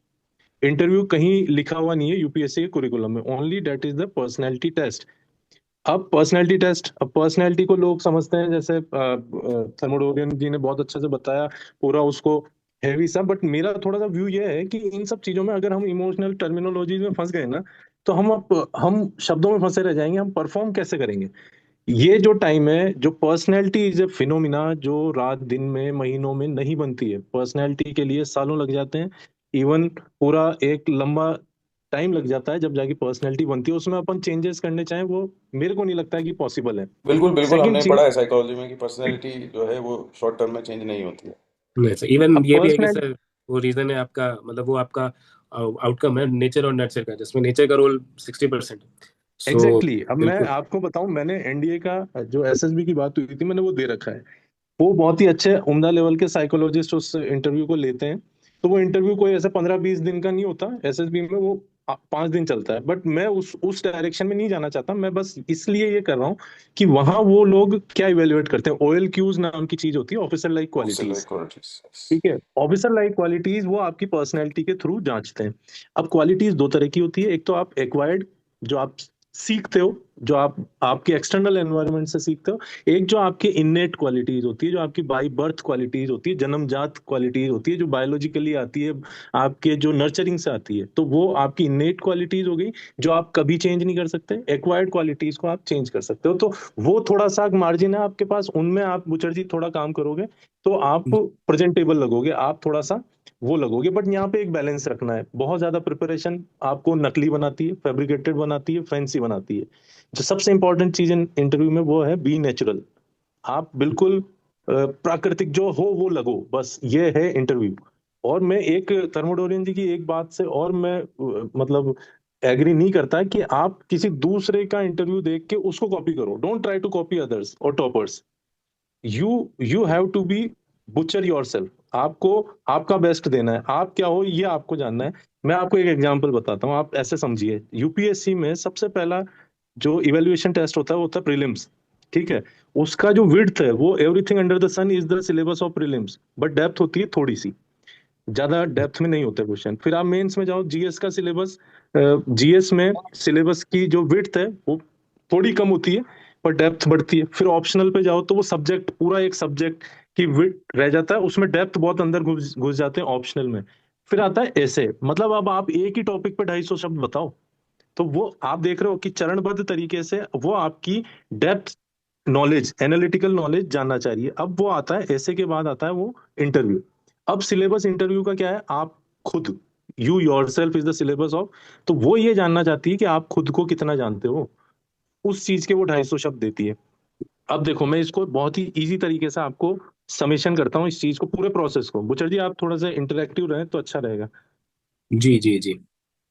इंटरव्यू कहीं लिखा हुआ नहीं है यूपीएससी के कुरिकुलम में, only that is the personality test. अब पर्सनैलिटी टेस्ट, अब पर्सनैलिटी को लोग समझते हैं जैसे थर्मोडोरियन जी ने बहुत अच्छे से बताया पूरा उसको हैवी सा, बट मेरा थोड़ा सा व्यू ये है कि इन सब चीजों में अगर हम इमोशनल टर्मिनोलॉजी में फंस गए ना, तो हम शब्दों में फंसे रह जाएंगे, हम परफॉर्म कैसे करेंगे। ये जो टाइम है, जो पर्सनैलिटी इज ए फिनोमिना जो रात दिन में महीनों में नहीं बनती है, पर्सनैलिटी के लिए सालों लग जाते हैं, इवन पूरा एक लंबा टाइम लग जाता है जब जाके पर्सनैलिटी बनती है, उसमें अपन चेंजेस करने चाहें वो मेरे को नहीं लगता है कि पॉसिबल है। बिल्कुल बिल्कुल, सेकंड हमने चीज, पढ़ा है साइकोलॉजी में कि पर्सनैलिटी जो है वो शॉर्ट टर्म में चेंज नहीं होती है। नहीं सर, इवन अब ये भी है कि पर्सनैलिटी, सर वो रीजन है आपका, मतलब वो आपका आउटकम है नेचर और नर्चर का, जिसमें नेचर का रोल 60%। सो एग्जैक्टली exactly, अब मैं बिल्कुल। आपको बताऊं, मैंने एनडीए का जो एसएसबी की बात हुई थी मैंने वो दे रखा है, वो बहुत ही अच्छे उम्दा लेवल के साइकोलॉजिस्ट उस इंटरव्यू को लेते हैं। तो वो इंटरव्यू कोई ऐसे 15-20 दिन का नहीं होता, एसएसबी में वो 5 दिन चलता है, बट मैं उस डायरेक्शन में नहीं जाना चाहता, मैं बस इसलिए ये कर रहा हूँ कि वहां वो लोग क्या इवेल्युएट करते हैं, ओएल क्यूज नाम की चीज होती है, officer like official qualities. Qualities. ठीक है, ऑफिसर लाइक क्वालिटीज वो आपकी पर्सनैलिटी के थ्रू जांचते हैं। अब क्वालिटीज दो तरह की होती है, एक तो आप एक्वायर्ड, जो आप सीखते हो, जो आप आपके एक्सटर्नल एनवायरनमेंट से सीखते हो, एक जो आपके इननेट क्वालिटीज होती है, जो आपकी बाई बर्थ क्वालिटीज होती है, जन्मजात क्वालिटीज होती है, जो बायोलॉजिकली आती है, आपके जो नर्चरिंग से आती है, तो वो आपकी इननेट क्वालिटीज हो गई, जो आप कभी चेंज नहीं कर सकते। एक्वायर्ड क्वालिटीज को आप चेंज कर सकते हो, तो वो थोड़ा सा मार्जिन है आपके पास, उनमें आप बुचड़ जी थोड़ा काम करोगे तो आप प्रेजेंटेबल लगोगे, आप थोड़ा सा वो लगोगे। बट यहाँ पे एक बैलेंस रखना है, बहुत ज्यादा प्रिपरेशन आपको नकली बनाती है, फैब्रिकेटेड बनाती है, फैंसी बनाती है। जो सबसे इंपॉर्टेंट चीज इंटरव्यू में वो है बी नेचुरल। आप बिल्कुल प्राकृतिक जो हो वो लगो, बस ये है इंटरव्यू। और मैं एक थर्मोडोरियन जी की एक बात से और मैं मतलब एग्री नहीं करता कि आप किसी दूसरे का इंटरव्यू देख के उसको कॉपी करो। Don't try to copy others और toppers. You you have to be butcher yourself. आपको आपका बेस्ट देना है, आप क्या हो ये आपको जानना है। मैं आपको एक एग्जांपल बताता हूँ, आप ऐसे समझिए। यूपीएससी में सबसे पहला जो इवेल्युएशन टेस्ट होता है वो होता है प्रीलिम्स, ठीक है। उसका जो विड्थ है वो everything under the sun is the syllabus of prelims, but depth होती है थोड़ी सी, ज्यादा डेप्थ में नहीं होते क्वेश्चन। फिर आप मेंस में जाओ, जीएस का सिलेबस, जीएस में सिलेबस की जो विड्थ है वो थोड़ी कम होती है पर डेप्थ बढ़ती है। फिर ऑप्शनल पे जाओ तो वो सब्जेक्ट, पूरा एक सब्जेक्ट की विड्थ रह जाता है, उसमें डेप्थ बहुत अंदर घुस घुस जाते हैं ऑप्शनल में। फिर आता है ऐसे, मतलब अब आप एक ही टॉपिक पे 250 शब्द बताओ, तो वो आप देख रहे हो कि चरणबद्ध तरीके से वो आपकी डेप्थ नॉलेज, एनालिटिकल नॉलेज जानना चाहिए। अब वो आता है ऐसे के बाद आता है वो इंटरव्यू। अब सिलेबस इंटरव्यू का क्या है, आप खुद, you your self is the syllabus of, तो वो ये जानना चाहती है कि आप खुद को कितना जानते हो, उस चीज के वो 250 शब्द देती है। अब देखो मैं इसको बहुत ही इजी तरीके से आपको समेशन करता हूँ इस चीज को, पूरे प्रोसेस को। बुचर जी आप थोड़ा सा इंटरेक्टिव रहें तो अच्छा रहेगा। जी जी जी।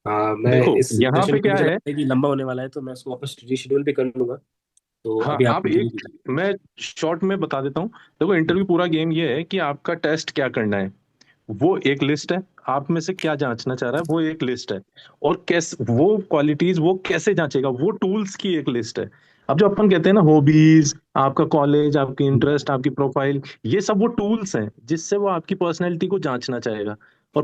मैं देखो इस यहाँ सेशन पे को क्या मुझे है, लगता है कि लंबा होने वाला है, तो मैं उसको वापस रिशेड्यूल भी कर लूंगा। तो हाँ अभी आप आप कंटिन्यू एक, कीजिए। मैं शॉर्ट में बता देता हूँ। देखो इंटरव्यू पूरा गेम ये है कि आपका टेस्ट क्या करना है, वो एक लिस्ट है। आप में से क्या जांचना चाह रहा है वो एक लिस्ट है। और कैसे वो क्वालिटीज वो कैसे जांचेगा, वो टूल्स की एक लिस्ट है। अब जो अपन कहते हैं ना हॉबीज, आपका कॉलेज, आपकी इंटरेस्ट, आपकी प्रोफाइल, ये सब वो टूल्स हैं जिससे वो आपकी पर्सनैलिटी को जांचना चाहेगा। और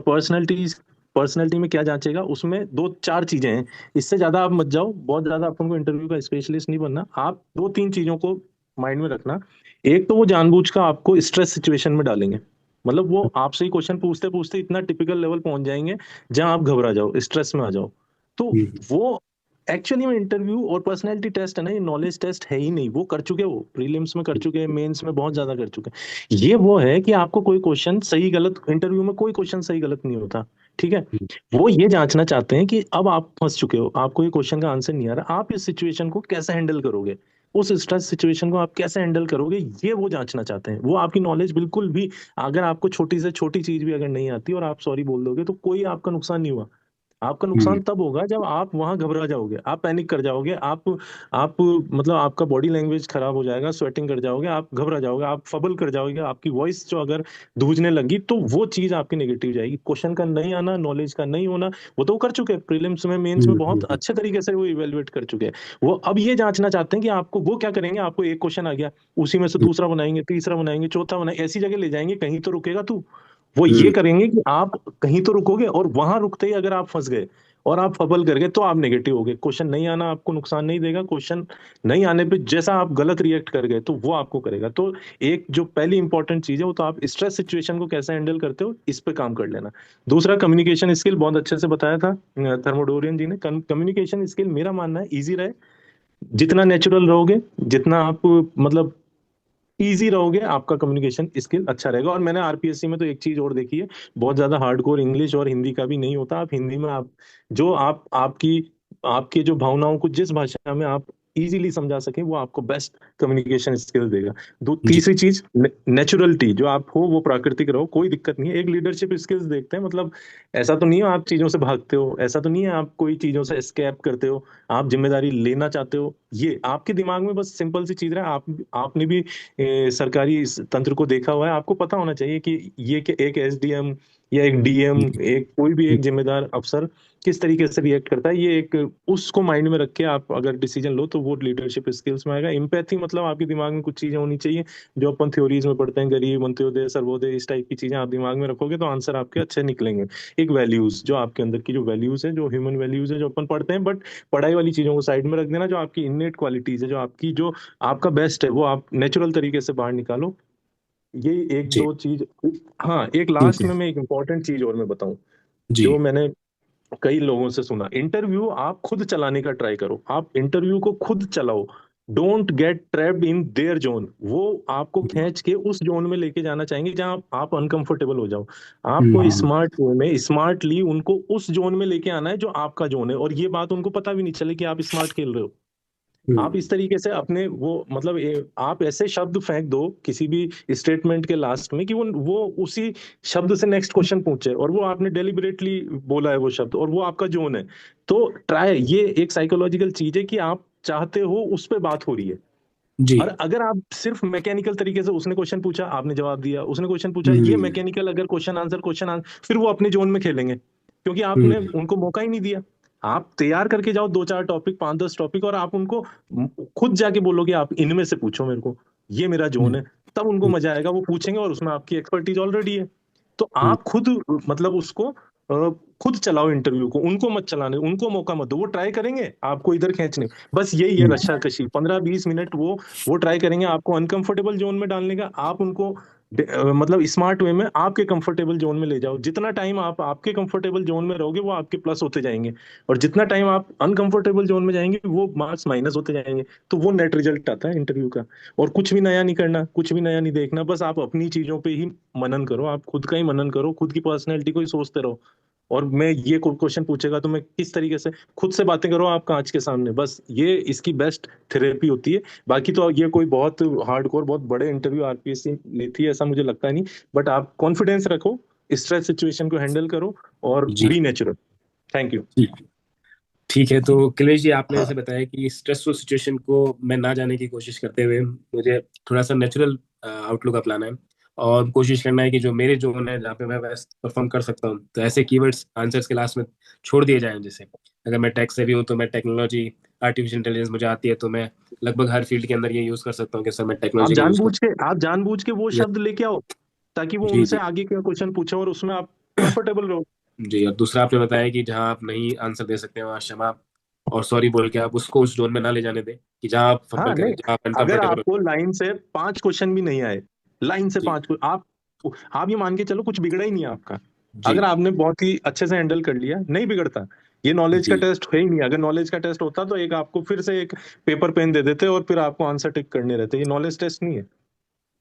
पर्सनैलिटी में क्या जांचेगा, उसमें दो चार चीजें हैं। इससे ज्यादा आप मत जाओ, बहुत ज्यादा अपन को इंटरव्यू का स्पेशलिस्ट नहीं बनना। आप दो तीन चीजों को माइंड में रखना। एक तो वो जानबूझ का आपको स्ट्रेस सिचुएशन में डालेंगे, मतलब वो आपसे ही क्वेश्चन पूछते पूछते इतना टिपिकल लेवल पहुंच जाएंगे जहां आप घबरा जाओ, स्ट्रेस में आ जाओ। तो हम्म, वो एक्चुअली में इंटरव्यू और पर्सनैलिटी टेस्ट है ना, ये नॉलेज टेस्ट है ही नहीं। वो कर चुके हैं, वो प्रीलिम्स में कर चुके हैं, मेंस में बहुत ज्यादा कर चुके हैं। ये वो है कि आपको कोई क्वेश्चन सही गलत, इंटरव्यू में कोई क्वेश्चन सही गलत नहीं होता, ठीक है। हम्म, वो ये जांचना चाहते हैं कि अब आप फंस चुके हो, आपको ये क्वेश्चन का आंसर नहीं आ रहा, आप इस सिचुएशन को कैसे हैंडल करोगे, उस स्ट्रेस सिचुएशन को आप कैसे हैंडल करोगे, ये वो जांचना चाहते हैं। वो आपकी नॉलेज बिल्कुल भी, अगर आपको छोटी से छोटी चीज भी अगर नहीं आती और आप सॉरी बोल दोगे तो कोई आपका नुकसान नहीं हुआ। आपका हम्म, नुकसान तब होगा जब आप वहां घबरा जाओगे, आप पैनिक कर जाओगे, आप मतलब आपका बॉडी लैंग्वेज खराब हो जाएगा, स्वेटिंग कर जाओगे, आप घबरा जाओगे, आप फबल कर जाओगे, आपकी वॉइस जो अगर दूजने लगी तो वो चीज आपकी नेगेटिव जाएगी। क्वेश्चन का नहीं आना, नॉलेज का नहीं होना, वो तो वो कर चुके हैं प्रीलिम्स में, मेंस में बहुत हम्म, अच्छे तरीके से वो इवेलुएट कर चुके हैं। वो अब ये जांचना चाहते हैं कि आपको, वो क्या करेंगे, आपको एक क्वेश्चन आ गया, उसी में से हम्म, दूसरा बनाएंगे, तीसरा बनाएंगे, चौथा बनाएंगे, ऐसी जगह ले जाएंगे कहीं तो रुकेगा तू। वो ये हम्म, करेंगे कि आप कहीं तो रुकोगे, और वहां रुकते ही अगर आप फंस गए और आप फबल कर गए तो आप नेगेटिव हो गए। क्वेश्चन नहीं आना आपको नुकसान नहीं देगा, क्वेश्चन नहीं आने पे जैसा आप गलत रिएक्ट कर गए तो वो आपको करेगा। तो एक जो पहली इंपॉर्टेंट चीज है वो तो आप स्ट्रेस सिचुएशन को कैसे हैंडल करते हो इस पे काम कर लेना। दूसरा, कम्युनिकेशन स्किल बहुत अच्छे से बताया था थर्मोडोरियन जी ने। कम्युनिकेशन स्किल मेरा मानना है इजी रहे, जितना नेचुरल रहोगे, जितना आप मतलब इजी रहोगे, आपका कम्युनिकेशन स्किल अच्छा रहेगा। और मैंने आरपीएससी में तो एक चीज और देखी है, बहुत ज्यादा हार्डकोर इंग्लिश और हिंदी का भी नहीं होता। आप हिंदी में आप जो आप आपकी आपके जो भावनाओं को जिस भाषा में आप इजीली समझा सके वो आपको बेस्ट कम्युनिकेशन स्किल देगा। दो जी तीसरी चीज, नेचुरलिटी, जो आप हो वो प्राकृतिक रहो, कोई दिक्कत नहीं है। एक लीडरशिप स्किल्स देखते हैं, मतलब ऐसा तो नहीं है आप चीजों से भागते हो, ऐसा तो नहीं है आप कोई चीजों से एस्केप करते हो, आप जिम्मेदारी लेना चाहते हो। ये आपके दिमाग में बस सिंपल सी चीज है। आपने भी सरकारी इस तंत्र को देखा हुआ है, आपको पता होना चाहिए कि ये कि एक एसडीएम या एक डीएम, एक कोई भी एक जिम्मेदार अफसर किस तरीके से रिएक्ट करता है, ये एक उसको माइंड में रख के आप अगर डिसीजन लो तो वो लीडरशिप स्किल्स में आएगा। इम्पैथी, मतलब आपके दिमाग में कुछ चीजें होनी चाहिए जो अपन थ्योरीज में पढ़ते हैं, गरीब, अंत्योदय, सर्वोदय, इस टाइप की चीजें आप दिमाग में रखोगे तो आंसर आपके अच्छे निकलेंगे। एक वैल्यूज, जो आपके अंदर की जो वैल्यूज है, जो ह्यूमन वैल्यूज है, जो अपन पढ़ते हैं, बट पढ़ाई वाली चीजों को साइड में रख देना। जो आपकी इननेट क्वालिटीज है, जो आपकी जो आपका बेस्ट है, वो आप नेचुरल तरीके से बाहर निकालो। ये एक जी। दो चीज। हाँ, एक ठीक लास्ट है। में मैं एक इम्पॉर्टेंट चीज और मैं बताऊं, जी जो मैंने कई लोगों से सुना। इंटरव्यू आप खुद चलाने का ट्राई करो, आप इंटरव्यू को खुद चलाओ। Don't get trapped in their zone. वो आपको खींच के उस जोन में लेके जाना चाहेंगे जहां आप अनकंफर्टेबल हो जाओ। आपको हम्म, स्मार्ट वे में, स्मार्टली उनको उस जोन में लेके आना है जो आपका जोन है, और ये बात उनको पता भी नहीं चले कि आप स्मार्ट खेल रहे हो। आप इस तरीके से अपने वो मतलब आप ऐसे शब्द फेंक दो किसी भी स्टेटमेंट के लास्ट में कि वो उसी शब्द से नेक्स्ट क्वेश्चन पूछे, और वो आपने डेलिबरेटली बोला है वो शब्द, और वो आपका जोन है। तो ट्राई, ये एक साइकोलॉजिकल चीज है कि आप चाहते हो, उस पे बात हो रही है। जी। और अगर आप सिर्फ मैकेनिकल तरीके से, उसने क्वेश्चन पूछा आपने जवाब दिया, उसने क्वेश्चन पूछा, ये हम्म। मैकेनिकल अगर क्वेश्चन आंसर, फिर वो अपने जोन में खेलेंगे, क्योंकि आपने हम्म। उनको मौका ही नहीं दिया। आप तैयार करके जाओ 2-4 टॉपिक, 5-10 टॉपिक, और आप उनको खुद जाके बोलोगे आप इनमें से पूछो मेरे को, ये मेरा जोन हम्म। है। तब उनको मजा आएगा, वो पूछेंगे, और उसमें आपकी एक्सपर्टीज ऑलरेडी है। तो हम्म। आप खुद मतलब उसको खुद चलाओ इंटरव्यू को, उनको मत चलाने, उनको मौका मत दो। वो ट्राई करेंगे आपको इधर खींचने, बस यही है हम्म। रस्साकशी। 15-20 मिनट वो ट्राई करेंगे आपको अनकंफर्टेबल जोन में डालने का। आप उनको मतलब स्मार्ट वे में आपके कंफर्टेबल जोन में ले जाओ। जितना टाइम आप आपके कंफर्टेबल जोन में रहोगे, वो आपके प्लस होते जाएंगे, और जितना टाइम आप अनकंफर्टेबल जोन में जाएंगे, वो मार्क्स माइनस होते जाएंगे। तो वो नेट रिजल्ट आता है इंटरव्यू का। और कुछ भी नया नहीं करना, कुछ भी नया नहीं देखना, बस आप अपनी चीजों पे ही मनन करो, आप खुद का ही मनन करो, खुद की पर्सनैलिटी को ही सोचते रहो। और मैं ये क्वेश्चन पूछेगा तो मैं किस तरीके से, खुद से बातें करो आप कांच के सामने, बस ये इसकी बेस्ट थेरेपी होती है। बाकी तो ये कोई बहुत हार्डकोर, बहुत बड़े इंटरव्यू आरपीएससी लेती है ऐसा मुझे लगता नहीं। बट आप कॉन्फिडेंस रखो, स्ट्रेस सिचुएशन को हैंडल करो, और जी। Be natural. Thank you. ठीक। ठीक है, तो किलेश जी, आपने जैसे हाँ बताया कि स्ट्रेसफुल सिचुएशन को मैं ना जाने की कोशिश करते हुए मुझे थोड़ा सा नेचुरल आउटलुक अपनाना है, और कोशिश करना है कि जो मेरे जोन है जहाँ पे मैं बेस्ट परफॉर्म कर सकता हूँ, तो ऐसे कीवर्ड्स आंसर्स के लास्ट में छोड़ दिए जाएं। जैसे अगर मैं टेक से भी हूँ तो मैं टेक्नोलॉजी, आर्टिफिशियल इंटेलिजेंस मुझे आती है, तो मैं लगभग हर फील्ड के अंदर ये यूज़ कर सकता हूँ कि सर मैं टेक्नोलॉजी का यूज़ आप जानबूझ के वो करूँ। शब्द लेके आओ, ताकि वो जी उनसे जी। आगे का क्वेश्चन पूछे, और उसमें आप कंफर्टेबल रहो। जी, और दूसरा आपने बताया कि जहां आप नहीं आंसर दे सकते वहां क्षमा और सॉरी बोल के आप उसको उस जोन में ना ले जाने दें कि जहां आप फंबल हाँ करें, नहीं, जहां आप अगर अनकंफर्टेबल हो। आपको लाइन से 5 क्वेश्चन भी नहीं आए, लाइन से जी। आप ये मान के चलो कुछ बिगड़ा ही नहीं है आपका। जी। अगर आपने बहुत ही अच्छे से हैंडल कर लिया, नहीं बिगड़ता। ये नॉलेज का जी। टेस्ट है ही नहीं। अगर नॉलेज का टेस्ट होता तो एक आपको फिर से एक पेपर पेन दे देते, और फिर आपको आंसर टिक करने रहते। ये नॉलेज टेस्ट नहीं है।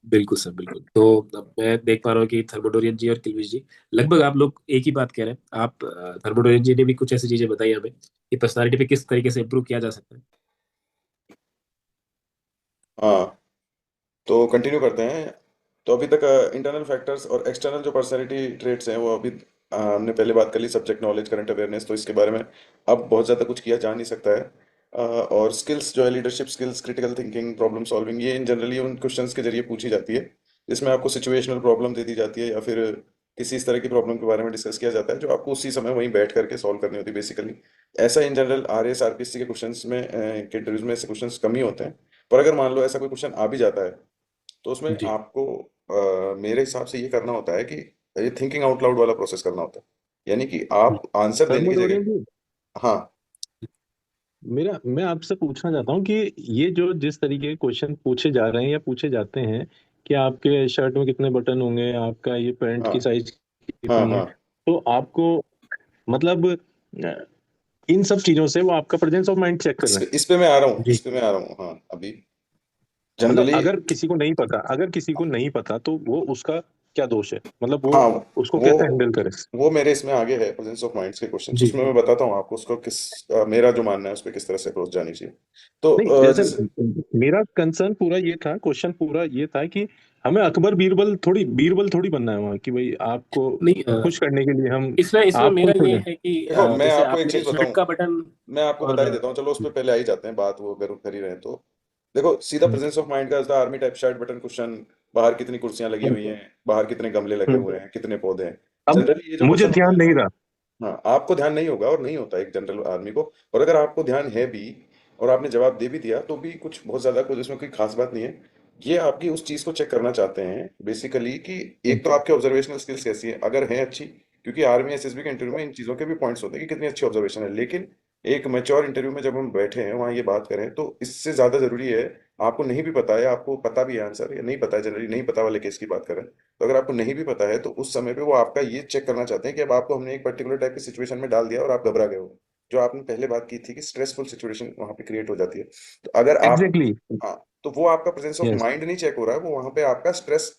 बिल्कुल सर, बिल्कुल। तो अब मैं देख पा रहा हूँ कि थर्मोडोरियन जी और किलविश जी लगभग आप लोग एक ही बात कह रहे हैं। आप थर्मोडोरियन जी ने भी कुछ ऐसी चीजें बताई हमें कि पर्सनालिटी पे किस तरीके से इम्प्रूव किया जा सकता है। हाँ, तो कंटिन्यू करते हैं। तो अभी तक इंटरनल फैक्टर्स और एक्सटर्नल जो पर्सनैलिटी ट्रेट्स हैं वो अभी हमने पहले बात कर ली, सब्जेक्ट नॉलेज, करंट अवेयरनेस, तो इसके बारे में अब बहुत ज़्यादा कुछ किया जा नहीं सकता है। और स्किल्स जो है, leadership skills, critical thinking, problem solving, ये इन जनरली उन क्वेश्चंस के जरिए पूछी जाती है जिसमें आपको सिचुएशनल प्रॉब्लम दे दी जाती है, या फिर किसी इस तरह की प्रॉब्लम के बारे में डिस्कस किया जाता है जो आपको उसी समय वहीं बैठ करके सॉल्व करनी होती है बेसिकली। ऐसा in general R S RPSC के क्वेश्चंस में के इंटरव्यूज में ऐसे क्वेश्चंस कम ही होते हैं। पर अगर मान लो ऐसा कोई क्वेश्चन आ भी जाता है, तो उसमें जी। आपको मेरे हिसाब से ये करना होता है कि ये थिंकिंग आउट लाउड वाला प्रोसेस करना होता है, यानी कि आप आंसर देने की थर्मोडोरियन जगह। जी, हाँ मैं आपसे पूछना चाहता हूँ कि ये जो जिस तरीके के क्वेश्चन पूछे जा रहे हैं या पूछे जाते हैं, कि आपके शर्ट में कितने बटन होंगे, आपका ये पैंट हाँ की साइज हाँ कितनी है, हाँ। तो आपको मतलब इन सब चीजों से वो आपका प्रेजेंस ऑफ माइंड चेक कर रहे हैं। इस पे मैं आ रहा हूँ, जी। इस पे मैं आ रहा हूँ। हाँ, अभी मतलब जनरली। अगर किसी को नहीं पता तो वो उसका क्या दोष है, मतलब वो हाँ, उसको वो कैसे हैंडल करे। वो मेरे इसमें आगे है प्रेजेंस ऑफ माइंड्स के क्वेश्चंस, जी। उसमें मैं बताता हूँ आपको उसको किस मेरा जो मानना है उस पर किस तरह से अप्रोच जानी चाहिए। तो नहीं, जैसे जैसे। मेरा कंसर्न पूरा ये था, क्वेश्चन पूरा ये था कि हमें अकबर बीरबल थोड़ी बनना है वहां, कि भाई आपको नहीं, खुश करने के लिए हम इसमें इसमें आप मेरा खुश हो ये जाए। है कि देखो, मैं जैसे आपको एक आपने चीज शर्ट बताऊं, का बटन मैं आपको बता और ही देता हूँ, चलो उस पर पहले आ ही जाते हैं, बात वो अगर कर ही रहे हैं तो। देखो, सीधा हम्म, प्रेजेंस ऑफ माइंड का था army type shirt button question. बाहर कितनी कुर्सियां लगी हुई हम्म, हैं, बाहर कितने गमले लगे हम्म। हुए हैं, कितने पौधे हैं। अब जनरली ये जो मुझे क्वेश्चन होता ध्यान है नहीं ना, रहा। हाँ, आपको ध्यान नहीं होगा और नहीं होता एक जनरल आदमी को। और अगर आपको ध्यान है भी और आपने जवाब दे भी दिया तो भी कुछ बहुत ज्यादा कुछ इसमें कोई खास बात नहीं है। ये आपकी उस चीज को चेक करना चाहते हैं बेसिकली कि एक तो आपके ऑब्जर्वेशनल स्किल्स कैसी है, अगर हैं अच्छी, क्योंकि आर्मी एसएसबी के इंटरव्यू में इन चीजों के भी पॉइंट्स होते हैं कि कितनी अच्छी ऑब्जर्वेशन है। लेकिन एक मैच्योर इंटरव्यू में जब हम बैठे हैं वहाँ ये बात करें तो इससे ज्यादा जरूरी है, आपको नहीं भी पता है, आपको पता भी है आंसर या नहीं पता है, जनरली नहीं पता वाले केस की बात करें, तो अगर आपको नहीं भी पता है तो उस समय पे वो आपका ये चेक करना चाहते हैं कि अब आपको हमने एक पर्टिकुलर टाइप की सिचुएशन में डाल दिया और आप घबरा गए हो, जो आपने पहले बात की थी कि स्ट्रेसफुल सिचुएशन वहां पे क्रिएट हो जाती है। तो अगर आप, एग्जैक्टली। हाँ, तो वो आपका प्रेजेंस ऑफ यस, माइंड नहीं चेक हो रहा है, वो वहां पे आपका स्ट्रेस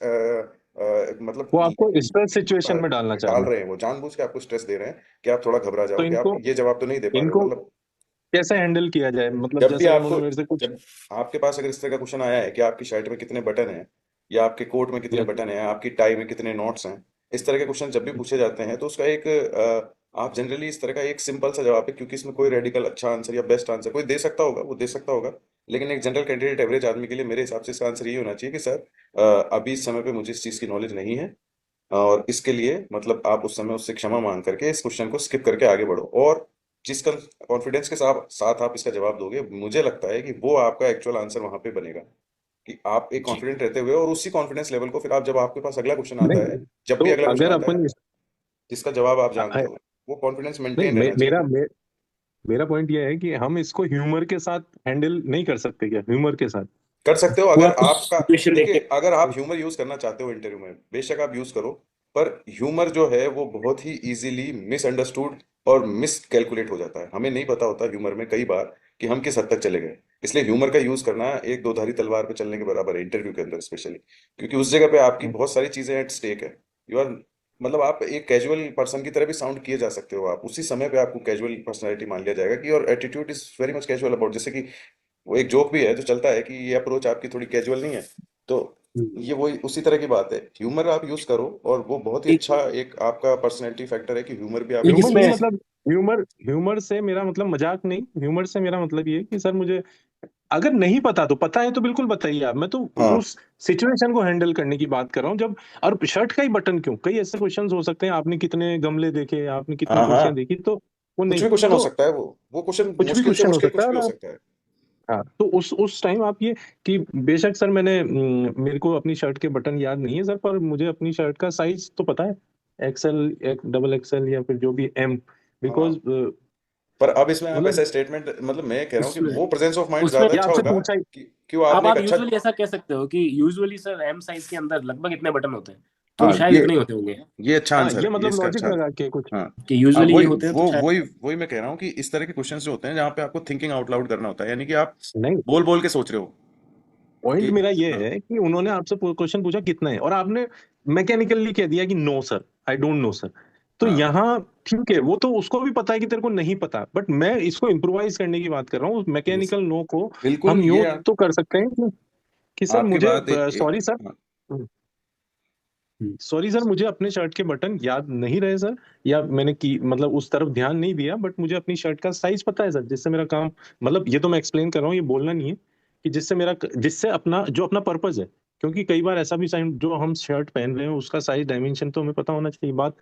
मतलब वो आपको स्ट्रेस सिचुएशन में डालना चाह डाल रहे हैं। रहे हैं, वो जानबूझ के आपको स्ट्रेस दे रहे हैं कि आप थोड़ा घबरा तो जाओ कि आप इनको ये जवाब तो नहीं दे पा रहे हो इनको मतलब। कैसे हैंडल किया जाए, मतलब जब भी जैसे आपको उन्होंने मेरे से कुछ। जब आपके पास अगर इस तरह का क्वेश्चन आया है कि आपकी शर्ट में कितने बटन हैं, या आपके कोट में कितने यस। बटन हैं, आपकी टाई में कितने नॉट्स हैं, इस तरह के क्वेश्चन जब भी पूछे जाते हैं तो उसका एक आप जनरली इस तरह का एक सिंपल सा जवाब है, क्योंकि इसमें कोई रेडिकल अच्छा आंसर या बेस्ट आंसर कोई दे सकता होगा, वो दे सकता होगा, लेकिन एक जनरल कैंडिडेट एवरेज आदमी के लिए मेरे हिसाब से इसका आंसर ये होना चाहिए कि सर अभी इस समय पे मुझे इस चीज़ की नॉलेज नहीं है, और इसके लिए मतलब आप उस समय उससे क्षमा मांग करके इस क्वेश्चन को स्किप करके आगे बढ़ो, और जिस कॉन्फिडेंस के साथ साथ आप इसका जवाब दोगे, मुझे लगता है कि वो आपका एक्चुअल आंसर वहां पे बनेगा, कि आप एक जी। कॉन्फिडेंट रहते हुए और उसी कॉन्फिडेंस लेवल को फिर आप जब आपके पास अगला क्वेश्चन आता है, नहीं, जब भी तो अगला क्वेश्चन अगर आता है अपन जिसका जवाब आप अ- जानते अ- हो, वो कॉन्फिडेंस नहीं, मेंटेन रहना चाहिए। मेरा पॉइंट ये है कि हम इसको ह्यूमर के साथ हैंडल नहीं कर सकते क्या, ह्यूमर के साथ। कर सकते हो वो अगर आपको आपका, सिचुएशन देख देखिए के। अगर आप ह्यूमर यूज करना चाहते हो इंटरव्यू में, बेशक आप यूज करो, पर ह्यूमर जो है वो बहुत ही इजीली मिसअंडरस्टूड और मिस कैलकुलेट हो जाता है, हमें नहीं पता होता ह्यूमर में कई बार कि हम किस हद तक चले गए, इसलिए ह्यूमर का यूज करना एक दो धारी तलवार पे चलने के बराबर है इंटरव्यू के अंदर स्पेशली, क्योंकि उस जगह पे आपकी बहुत सारी चीजें एट स्टेक है। यू आर मतलब आप एक कैजुअल पर्सन की तरह भी साउंड किए जा सकते हो, आप उसी समय पे आपको कैजुअल पर्सनैलिटी मान लिया जाएगा कि और attitude is very much casual about, जैसे कि वो एक जोक भी है जो चलता है कि ये अप्रोच आपकी थोड़ी कैजुअल नहीं है, तो ये वही उसी तरह की बात है, ह्यूमर आप यूज करो और वो बहुत ही एक अच्छा एक आपका पर्सनैलिटी फैक्टर है कि ह्यूमर भी आप एक यूज ह्यूमर कर नहीं, इसमें। सकते मतलब ह्यूमर ह्यूमर से मेरा मतलब मजाक नहीं, ह्यूमर से मेरा मतलब ये है कि सर मुझे अगर नहीं पता तो पता है तो बिल्कुल बताइए आप, मैं तो हो। हाँ उस सिचुएशन को हैंडल करने की बात कर रहा हूँ जब। और शर्ट का ही बटन क्यों, कई ऐसे क्वेश्चंस हो सकते हैं, आपने कितने गमले देखे, आपने कितनी हाँ हाँ, कुर्सियां देखी, तो वो कुछ नहीं भी क्वेश्चन हो तो सकता है, वो क्वेश्चन कुछ भी मुश्किल से क्वेश्चन हो मुश्किल सकता कुछ है। भी हो और सकता है। हाँ, तो उस टाइम आप ये कि बेशक सर मैंने मेरे को अपनी शर्ट के बटन याद नहीं है सर, पर मुझे अपनी शर्ट का साइज तो पता है, एक्सएल, डबल एक्सएल या फिर जो भी एम, हाँ, बिकॉज पर अब इसमें आप मतलब ऐसा स्टेटमेंट, मतलब मैं कह रहा हूँ कि उसमें वो प्रेजेंस ऑफ माइंड उसमें ज्यादा ये अच्छा आपसे होगा पूछा ही। कि क्यों आपने एक आप अच्छा। यूजुअली ऐसा कह सकते हो कि यूजुअली सर एम साइज के अंदर लगभग इतने बटन होते हैं, तो हाँ, शायद इतने ही होते होंगे। ये अच्छा हाँ, आंसर ये है, ये मतलब इसका लॉजिक अच्छा। लगा के कुछ। हाँ, कि अब यूजुअली ये वही होते हैं तो वो शायद। वही वही मैं कह रहा हूँ कि इस तरह के क्वेश्चंस जो होते हैं जहाँ पे आपको थिंकिंग आउट लाउड करना होता है, यानी कि आप नहीं, बोल बोल के सोच रहे हो पॉइंट कि मेरा ये हाँ है कि उन्होंने आपसे क्वेश्चन पूछा कितना है, और आपने मैकेनिकली कह दिया कि no sir, I don't know sir. तो हाँ यहाँ ठीक है, वो तो उसको भी पता है कि तेरे को नहीं पता, बट मैं इसको इम्प्रोवाइज करने की बात कर रहा हूँ, इस- मैकेनिकल नो को बिल्कुल हम यूं ये तो कर सकते हैं कि सर आपकी मुझे बात सॉरी सर, हाँ, सॉरी सर मुझे अपने शर्ट के बटन याद नहीं रहे सर, या मैंने की मतलब उस तरफ ध्यान नहीं दिया, बट मुझे अपनी शर्ट का साइज पता है सर, जिससे मेरा काम, मतलब ये तो मैं एक्सप्लेन कर रहा हूँ, ये बोलना नहीं है कि जिससे अपना जो अपना पर्पज है, क्योंकि कई बार ऐसा भी साइन जो हम शर्ट पहन रहे हैं उसका साइज डायमेंशन तो हमें पता होना चाहिए। बात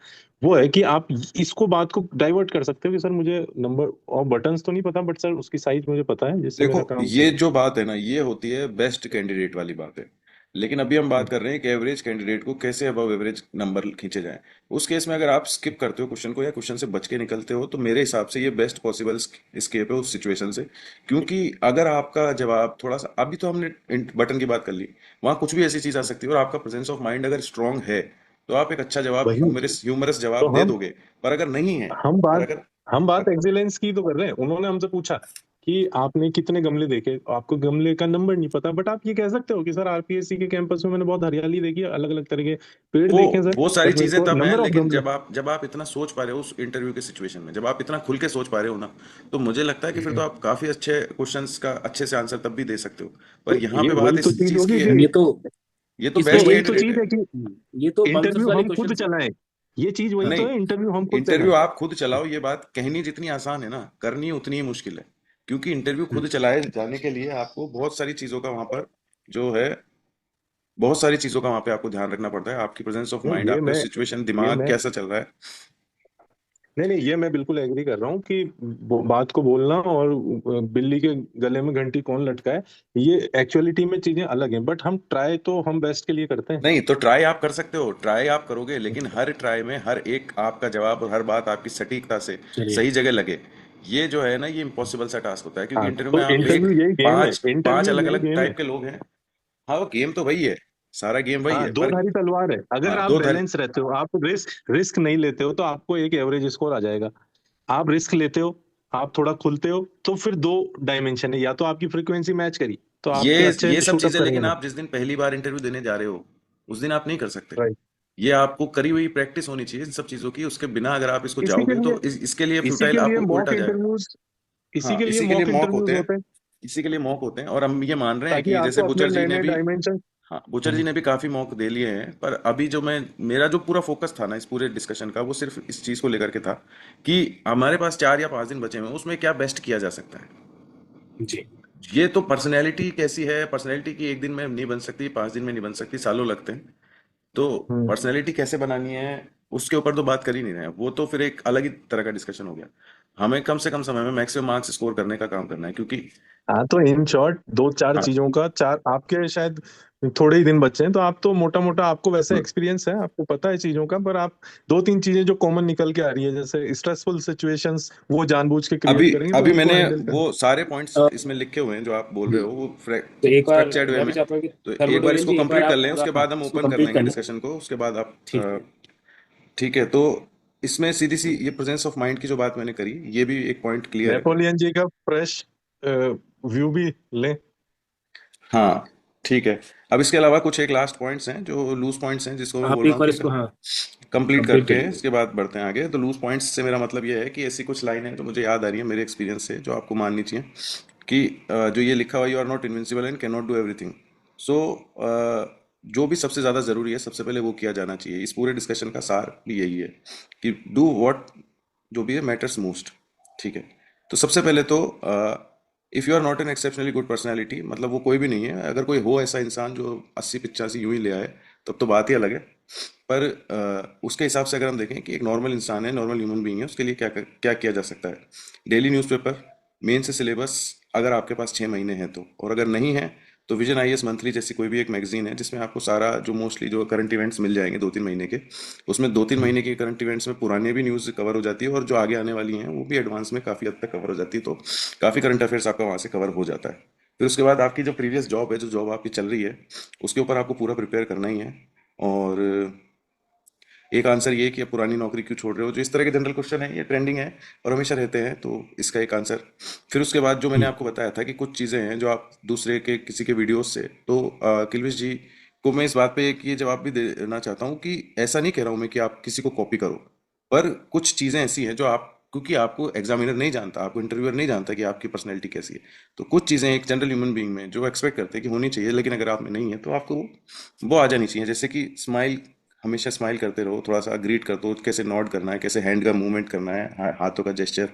वो है कि आप इसको बात को डाइवर्ट कर सकते हो कि सर मुझे नंबर और बटन्स तो नहीं पता, बट सर उसकी साइज मुझे पता है, जिससे देखो मेरा काम ये चले। जो बात है ना, ये होती है बेस्ट कैंडिडेट वाली बात है, लेकिन अभी हम बात कर रहे हैं कि एवरेज कैंडिडेट को कैसे अबव एवरेज नंबर खींचे जाएं। उस केस में अगर आप स्किप करते हो क्वेश्चन को या क्वेश्चन से बच के निकलते हो, तो मेरे हिसाब से ये बेस्ट पॉसिबल स्केप है उस सिचुएशन से, क्योंकि अगर आपका जवाब थोड़ा सा, अभी तो हमने बटन की बात कर ली, वहां कुछ भी ऐसी चीज आ सकती है, और आपका प्रेजेंस ऑफ माइंड अगर स्ट्रांग है तो आप एक अच्छा जवाब, वही ह्यूमरस ह्यूमरस तो जवाब दे दोगे, पर अगर नहीं है, हम पर बात अगर हम बात एक्सीलेंस की तो कर रहे हैं। उन्होंने हमसे पूछा कि आपने कितने गमले देखे, आपको गमले का नंबर नहीं पता, बट आप ये कह सकते हो कि सर आरपीएससी के कैंपस में मैंने बहुत हरियाली देखी, अलग अलग तरह के पेड़ वो देखे सर, वो सारी बट मेरे चीजें को तब हैं, नंबर ऑफ लेकिन गमले। जब आप इतना सोच पा रहे हो उस इंटरव्यू के सिचुएशन में, जब आप इतना खुल के सोच पा रहे हो ना, तो मुझे लगता है कि फिर तो आप काफी अच्छे क्वेश्चंस का अच्छे से आंसर तब भी दे सकते हो, पर तो यहाँ ये पे वही बात तो इस चीज चीज की होगी है, कि ये तो ये तो इसमें तो बेस्ट वही एक तो कैंडिडेट चीज है। है कि ये तो बंकर्स इंटरव्यू वाले हम खुद क्वेश्चन। चलाएं, ये चीज वही तो नहीं, है, इंटरव्यू हम खुद इंटरव्यू चलाएं। आप खुद चलाओ, ये बात कहनी जितनी आसान है ना, करनी उतनी ही मुश्किल है, क्योंकि इंटरव्यू खुद चलाए जाने के लिए आपको बहुत सारी चीजों का वहां पर जो है, बहुत सारी चीजों का वहां पे आपको ध्यान रखना पड़ता है, आपकी प्रेजेंस ऑफ नहीं माइंड, आपके सिचुएशन, ये दिमाग मैं कैसा चल रहा है। नहीं नहीं, ये मैं बिल्कुल एग्री कर रहा हूँ कि बात को बोलना और बिल्ली के गले में घंटी कौन लटकाए, ये एक्चुअलिटी में चीजें अलग हैं, बट हम ट्राई तो हम बेस्ट के लिए करते हैं। नहीं तो ट्राई आप कर सकते हो, ट्राई आप करोगे, लेकिन हर ट्राई में हर एक आपका जवाब और हर बात आपकी सटीकता से चलिए। सही जगह लगे, ये जो है ना, ये इम्पॉसिबल सा टास्क होता है, क्योंकि हाँ, इंटरव्यू में तो आप एक इंटरव्यू यही गेम है, पांच पांच इंटरव्यू अलग यही अलग गेम है। टाइप के लोग हैं। हाँ, वो गेम तो वही है, सारा गेम वही हाँ, है, दो पर धारी तलवार है, अगर हाँ आप दो धारी। बैलेंस रहते हो, आप रिस्क नहीं लेते हो, तो आपको एक एवरेज स्कोर आ जाएगा। आप रिस्क लेते हो, आप थोड़ा खुलते हो, तो फिर दो डायमेंशन है, या तो आपकी फ्रीक्वेंसी मैच करी तो ये आपके अच्छे ये सब शूट अप चीजें, करेंगे लेकिन ना। आप जिस दिन पहली बार इंटरव्यू देने जा रहे हो उस दिन आप नहीं कर सकते, राइट। ये आपको करी हुई प्रैक्टिस होनी चाहिए इन सब चीजों की, उसके बिना अगर आप इसको इसी के जाओगे लिए तो इसके लिए इसी फ्यूटाइल के लिए आपको मॉक उल्टा जाएगा। इंटरव्यूज इसी हाँ, के लिए इसी के लिए मॉक मॉक इंटरव्यूज होते हैं, होते हैं, इसी के लिए मॉक होते हैं, और हम ये मान रहे हैं ताकि कि जैसे आपको अपने बुचर जी नए ने नए भी, डायमेंशन। हाँ बुचर जी ने भी काफी मौके दे लिए हैं, पर अभी जो मैं, मेरा जो पूरा फोकस था ना इस पूरे डिस्कशन का, वो सिर्फ इस चीज को लेकर के था कि हमारे पास 4 या 5 दिन बचे हुए हैं, उसमें क्या बेस्ट किया जा सकता है। जी। ये तो पर्सनैलिटी कैसी है, पर्सनैलिटी की एक दिन में नहीं बन सकती, 5 दिन में नहीं बन सकती, सालों लगते हैं। तो हम्म। पर्सनैलिटी कैसे बनानी है, उसके ऊपर तो बात कर ही नहीं रहे हैं, वो तो फिर एक अलग ही तरह का डिस्कशन हो गया। हमें कम से कम समय में मैक्सिमम मार्क्स स्कोर करने का काम करना है, क्योंकि हाँ, तो इन शॉर्ट दो चार हाँ, चीजों का, चार आपके शायद थोड़े ही दिन बचे हैं, तो आप तो मोटा मोटा आपको वैसे एक्सपीरियंस है, आपको पता है चीजों का, पर आप दो तीन चीजें जो कॉमन निकल के आ रही है, जैसे स्ट्रेसफुल सिचुएशंस वो जानबूझ के अभी क्रिएट करेंगे, तो अभी उनको मैंने हैंडल कर। वो सारे पॉइंट्स अ, इसमें लिखे हुए हैं जो आप बोल रहे हम्म, हो, वो तो एक बार स्ट्रक्चर्ड वे मैं भी में। चाहता हूँ कि तो एक बार सर्वोदयन इसको जी, एक बार कंप्लीट कर आप लें, पूरा उसके बाद हम इसको ओपन कर कंप्लीट लेंगे कर लें। डिस्कशन को, उसके बाद आप ठीक है। ठीक है। तो इसमें सीधी सी ये प्रेजेंस ऑफ माइंड की जो बात मैंने करी, ये भी एक पॉइंट क्लियर है। नेपोलियन जी का फ्रेश व्यू भी लें। हाँ, ठीक है। अब इसके अलावा कुछ एक लास्ट पॉइंट्स हैं जो लूज पॉइंट्स हैं, जिसको मैं आप बोल रहा एक हूँ बार कि इसको, हाँ, कंप्लीट कंप्लीट करके कर लीजिए। इसके बाद बढ़ते हैं आगे। तो लूज पॉइंट्स से मेरा मतलब ये है कि ऐसी कुछ लाइन है जो मुझे याद आ रही है मेरे एक्सपीरियंस से, जो आपको माननी चाहिए, कि जो ये लिखा हुआ, you are not invincible and can not do everything. So जो भी सबसे ज़्यादा ज़रूरी है सबसे पहले वो किया जाना चाहिए। इस पूरे डिस्कशन का सार भी यही है कि डू व्हाट, जो भी है मैटर्स मोस्ट। ठीक है। तो सबसे पहले तो if you are not an exceptionally good personality, मतलब वो कोई भी नहीं है, अगर कोई हो ऐसा इंसान जो 80 85 यूं ही ले आए, तब तो बात ही अलग है। पर उसके हिसाब से अगर हम देखें कि एक नॉर्मल इंसान है, नॉर्मल ह्यूमन बीइंग है, उसके लिए क्या क्या किया जा सकता है। डेली न्यूज़पेपर, मेन से सिलेबस, अगर आपके पास 6 महीने हैं तो, और अगर नहीं है तो विजन आईएएस मंथली जैसी कोई भी एक मैगजीन है, जिसमें आपको सारा जो मोस्टली जो करंट इवेंट्स मिल जाएंगे 2 3 महीने के। उसमें 2 3 महीने के करंट इवेंट्स में पुराने भी न्यूज़ कवर हो जाती है, और जो आगे आने वाली हैं वो भी एडवांस में काफ़ी हद तक कवर हो जाती है। तो काफ़ी करंट अफेयर्स आपका वहाँ से कवर हो जाता है। फिर उसके बाद आपकी जो प्रीवियस जॉब है, जो जॉब आपकी चल रही है, उसके ऊपर आपको पूरा प्रिपेयर करना ही है। और एक आंसर ये है कि आप पुरानी नौकरी क्यों छोड़ रहे हो, जो इस तरह के जनरल क्वेश्चन है, ये ट्रेंडिंग है और हमेशा रहते हैं, तो इसका एक आंसर। फिर उसके बाद जो मैंने आपको बताया था कि कुछ चीज़ें हैं जो आप दूसरे के किसी के वीडियोस से, तो किल्विश जी को मैं इस बात पे एक ये जवाब भी देना चाहता हूँ कि ऐसा नहीं कह रहा हूँ मैं कि आप किसी को कॉपी करो, पर कुछ चीज़ें ऐसी हैं जो आप, क्योंकि आपको एग्जामिनर नहीं जानता, आपको इंटरव्यूअर नहीं जानता कि आपकी पर्सनैलिटी कैसी है, तो कुछ चीज़ें एक जनरल ह्यूमन बीइंग में जो एक्सपेक्ट करते हैं कि होनी चाहिए, लेकिन अगर आप में नहीं है तो आपको वो आ जानी चाहिए। जैसे कि स्माइल, हमेशा स्माइल करते रहो, थोड़ा सा ग्रीट कर दो, कैसे नॉड करना है, कैसे हैंड का मूवमेंट करना है, हाथों का जेस्चर,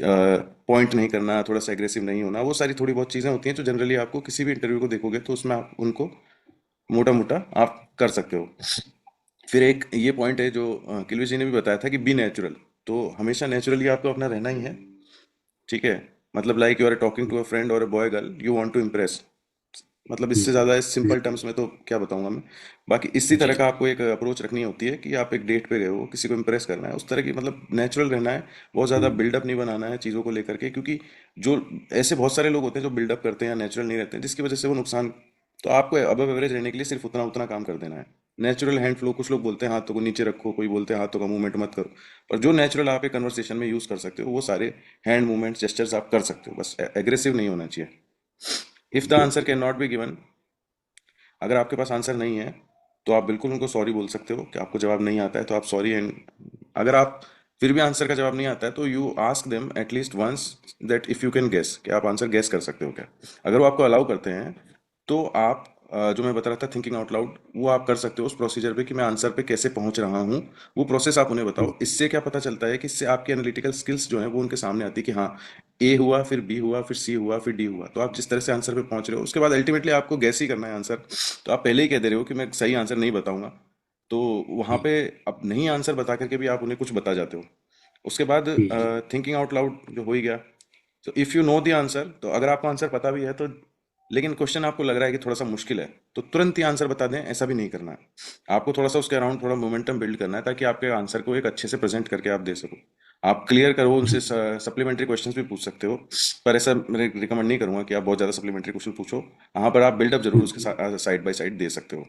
पॉइंट नहीं करना, थोड़ा सा एग्रेसिव नहीं होना, वो सारी थोड़ी बहुत चीज़ें होती हैं जो जनरली आपको किसी भी इंटरव्यू को देखोगे तो उसमें आप उनको मोटा मोटा आप कर सकते हो। फिर एक ये पॉइंट है जो किलवी जी ने भी बताया था कि बी नेचुरल। तो हमेशा नेचुरली आपको अपना रहना ही है। ठीक है। मतलब like you are talking to a friend और a boy girl, you want to impress, मतलब इससे हम्म, ज़्यादा इस सिंपल टर्म्स में तो क्या बताऊंगा मैं। बाकी इसी जी तरह जी। का आपको एक अप्रोच रखनी होती है कि आप एक डेट पे गए हो, किसी को इम्प्रेस करना है, उस तरह की, मतलब नेचुरल रहना है। बहुत ज़्यादा हम्म, बिल्डअप नहीं बनाना है चीज़ों को लेकर के, क्योंकि जो ऐसे बहुत सारे लोग होते हैं जो बिल्डअप करते हैं या नेचुरल नहीं रहते हैं, जिसकी वजह से वो नुकसान। तो आपको अबव एवरेज रहने के लिए सिर्फ उतना उतना काम कर देना है। नेचुरल हैंड फ्लो, कुछ लोग बोलते हैं हाथों को नीचे रखो, कोई बोलते हैं हाथों का मूवमेंट मत करो, पर जो नेचुरल आप एक कन्वर्सेशन में यूज़ कर सकते हो वो सारे हैंड मूवमेंट्स, जेस्चर्स आप कर सकते हो, बस एग्रेसिव नहीं होना चाहिए। If the answer can not be given, अगर आपके पास आंसर नहीं है तो आप बिल्कुल उनको सॉरी बोल सकते हो कि आपको जवाब नहीं आता है, तो आप सॉरी। एंड अगर आप फिर भी आंसर का जवाब नहीं आता है तो you ask them at least once that if you can guess, कि आप आंसर गेस कर सकते हो क्या। अगर वो आपको अलाउ करते हैं तो आप जो मैं बता रहा था थिंकिंग आउट लाउड, वो आप कर सकते हो उस प्रोसीजर पे कि मैं आंसर पे कैसे पहुंच रहा हूँ। वो प्रोसेस आप उन्हें बताओ। इससे क्या पता चलता है कि इससे आपकी एनालिटिकल स्किल्स जो है वो उनके सामने आती है कि हाँ, ए हुआ, फिर बी हुआ, फिर सी हुआ, फिर डी हुआ, तो आप जिस तरह से आंसर पे पहुंच रहे हो, उसके बाद अल्टीमेटली आपको गैस ही करना है आंसर। तो आप पहले ही कह दे रहे हो कि मैं सही आंसर नहीं बताऊंगा, तो वहां पे अब नहीं आंसर बता करके भी आप उन्हें कुछ बता जाते हो। उसके बाद हम्म, थिंकिंग आउट लाउड जो हो ही गया। तो if you know the answer, तो अगर आपको आंसर पता भी है तो, लेकिन क्वेश्चन आपको लग रहा है कि थोड़ा सा मुश्किल है, तो तुरंत ही आंसर बता दें, ऐसा भी नहीं करना है। आपको थोड़ा सा उसके अराउंड थोड़ा मोमेंटम बिल्ड करना है, ताकि आपके आंसर को एक अच्छे से प्रेजेंट करके आप दे सको। आप क्लियर करो, उनसे सप्लीमेंट्री क्वेश्चंस भी पूछ सकते हो, पर ऐसा मैं रिकमेंड नहीं करूंगा कि आप बहुत ज़्यादा सप्लीमेंट्री क्वेश्चन पूछो। हाँ, पर आप बिल्डअप जरूर उसके हम्म, साइड बाय साइड दे सकते हो।